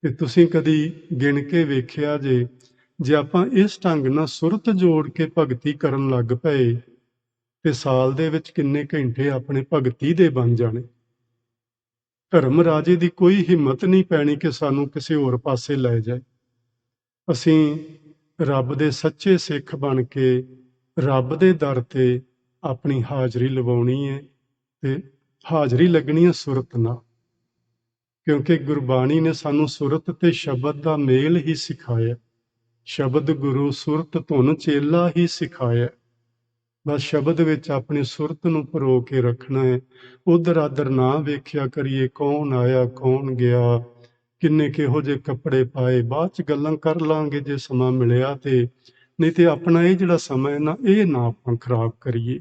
ਤੇ ਤੁਸੀਂ ਕਦੀ ਗਿਣ ਕੇ ਵੇਖਿਆ ਜੇ ਆਪਾਂ ਇਸ ਢੰਗ ਨਾਲ ਸੁਰਤ ਜੋੜ ਕੇ ਭਗਤੀ ਕਰਨ ਲੱਗ ਪਏ, ਤੇ ਸਾਲ ਦੇ ਵਿੱਚ ਕਿੰਨੇ ਘੰਟੇ ਆਪਣੇ ਭਗਤੀ ਦੇ ਬਣ ਜਾਣੇ। ਧਰਮ ਰਾਜੇ ਦੀ ਕੋਈ ਹਿੰਮਤ ਨਹੀਂ ਪੈਣੀ ਕਿ ਸਾਨੂੰ ਕਿਸੇ ਹੋਰ ਪਾਸੇ ਲੈ ਜਾਏ। ਅਸੀਂ ਰੱਬ ਦੇ ਸੱਚੇ ਸਿੱਖ ਬਣ ਕੇ ਰੱਬ ਦੇ ਦਰ ਤੇ ਆਪਣੀ ਹਾਜ਼ਰੀ ਲਵਾਉਣੀ ਹੈ, ਤੇ ਹਾਜ਼ਰੀ ਲੱਗਣੀ ਹੈ ਸੁਰਤ ਨਾਲ। ਕਿਉਂਕਿ ਗੁਰਬਾਣੀ ਨੇ ਸਾਨੂੰ ਸੁਰਤ ਤੇ ਸ਼ਬਦ ਦਾ ਮੇਲ ਹੀ ਸਿਖਾਇਆ। ਸ਼ਬਦ ਗੁਰੂ ਸੁਰਤ ਧੁਨ ਚੇਲਾ ਹੀ ਸਿਖਾਇਆ। ਬਸ ਸ਼ਬਦ ਵਿੱਚ ਆਪਣੀ ਸੁਰਤ ਨੂੰ ਪਰੋ ਕੇ ਰੱਖਣਾ ਹੈ। ਉਧਰ ਆਦਰ ਨਾ ਵੇਖਿਆ ਕਰੀਏ, ਕੌਣ ਆਇਆ ਕੌਣ ਗਿਆ, ਕਿੰਨੇ ਕਿਹੋ ਜਿਹੇ ਕੱਪੜੇ ਪਾਏ, ਬਾਅਦ ਚ ਗੱਲਾਂ ਕਰ ਲਾਂਗੇ ਜੇ ਸਮਾਂ ਮਿਲਿਆ ਤੇ। ਨਹੀਂ ਤੇ ਆਪਣਾ ਇਹ ਜਿਹੜਾ ਸਮਾਂ ਹੈ ਨਾ, ਇਹ ਨਾ ਆਪਾਂ ਖਰਾਬ ਕਰੀਏ।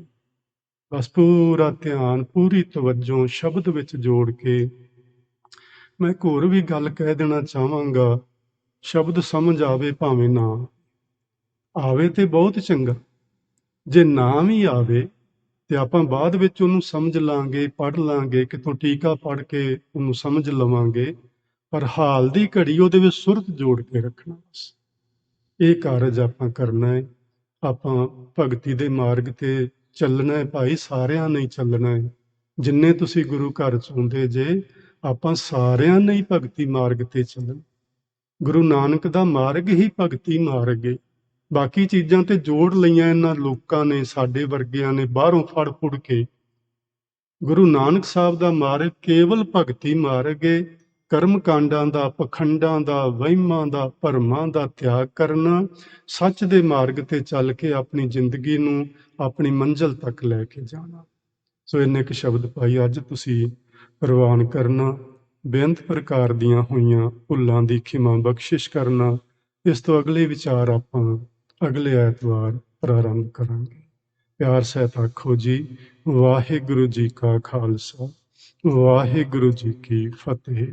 ਬਸ ਪੂਰਾ ਧਿਆਨ, ਪੂਰੀ ਤਵੱਜੋ ਸ਼ਬਦ ਵਿੱਚ ਜੋੜ ਕੇ। ਮੈਂ ਇੱਕ ਹੋਰ ਵੀ ਗੱਲ ਕਹਿ ਦੇਣਾ ਚਾਹਾਂਗਾ, ਸ਼ਬਦ ਸਮਝ ਆਵੇ ਭਾਵੇਂ ਨਾ ਆਵੇ ਤੇ ਬਹੁਤ ਚੰਗਾ, ਜੇ ਨਾ ਵੀ ਆਵੇ ਤੇ ਆਪਾਂ ਬਾਅਦ ਵਿੱਚ ਉਹਨੂੰ ਸਮਝ ਲਾਂਗੇ, ਪੜ੍ਹ ਲਾਂਗੇ, ਕਿਤੋਂ ਟੀਕਾ ਪੜ੍ਹ ਕੇ ਉਹਨੂੰ ਸਮਝ ਲਵਾਂਗੇ। ਪਰ ਹਾਲ ਦੀ ਘੜੀ ਉਹਦੇ ਵਿੱਚ ਸੁਰਤ ਜੋੜ ਕੇ ਰੱਖਣਾ। ਬਸ ਇਹ ਕਾਰਜ ਆਪਾਂ ਕਰਨਾ ਹੈ। ਆਪਾਂ ਭਗਤੀ ਦੇ ਮਾਰਗ ਤੇ ਚੱਲਣਾ ਹੈ ਭਾਈ, ਸਾਰਿਆਂ ਨੇ ਚੱਲਣਾ ਹੈ। ਜਿੰਨੇ ਤੁਸੀਂ ਗੁਰੂ ਘਰ ਚ ਹੁੰਦੇ ਜੇ, ਆਪਾਂ ਸਾਰਿਆਂ ਨੇ ਹੀ ਭਗਤੀ ਮਾਰਗ ਤੇ ਚੱਲਣਾ। ਗੁਰੂ ਨਾਨਕ ਦਾ ਮਾਰਗ ਹੀ ਭਗਤੀ ਮਾਰਗ ਹੈ। ਬਾਕੀ ਚੀਜ਼ਾਂ ਤੇ ਜੋੜ ਲਈਆਂ ਇਹਨਾਂ ਲੋਕਾਂ ਨੇ, ਸਾਡੇ ਵਰਗਿਆਂ ਨੇ ਬਾਹਰੋਂ ਫੜ ਫੁੜ ਕੇ। ਗੁਰੂ ਨਾਨਕ ਸਾਹਿਬ ਦਾ ਮਾਰਗ ਕੇਵਲ ਭਗਤੀ ਮਾਰਗ ਹੈ। ਕਰਮ ਕਾਂਡਾਂ ਦਾ, ਪਖੰਡਾਂ ਦਾ, ਵਹਿਮਾਂ ਦਾ, ਭਰਮਾਂ ਦਾ ਤਿਆਗ ਕਰਨਾ, ਸੱਚ ਦੇ ਮਾਰਗ ਤੇ ਚੱਲ ਕੇ ਆਪਣੀ ਜ਼ਿੰਦਗੀ ਨੂੰ ਆਪਣੀ ਮੰਜ਼ਿਲ ਤੱਕ ਲੈ ਕੇ ਜਾਣਾ। ਸੋ ਇੰਨੇ ਕੁ ਸ਼ਬਦ ਭਾਈ ਅੱਜ ਤੁਸੀਂ ਪ੍ਰਵਾਨ ਕਰਨਾ। ਬੇਅੰਤ ਪ੍ਰਕਾਰ ਦੀਆਂ ਹੋਈਆਂ ਭੁੱਲਾਂ ਦੀ ਖਿਮਾ ਬਖਸ਼ਿਸ਼ ਕਰਨਾ। ਇਸ ਤੋਂ ਅਗਲੇ ਵਿਚਾਰ ਆਪਾਂ ਅਗਲੇ ਐਤਵਾਰ ਪ੍ਰਾਰੰਭ ਕਰਾਂਗੇ। ਪਿਆਰ ਸਹਿਤ ਆਖੋ ਜੀ, ਵਾਹਿਗੁਰੂ ਜੀ ਕਾ ਖਾਲਸਾ, ਵਾਹਿਗੁਰੂ ਜੀ ਕੀ ਫਤਿਹ।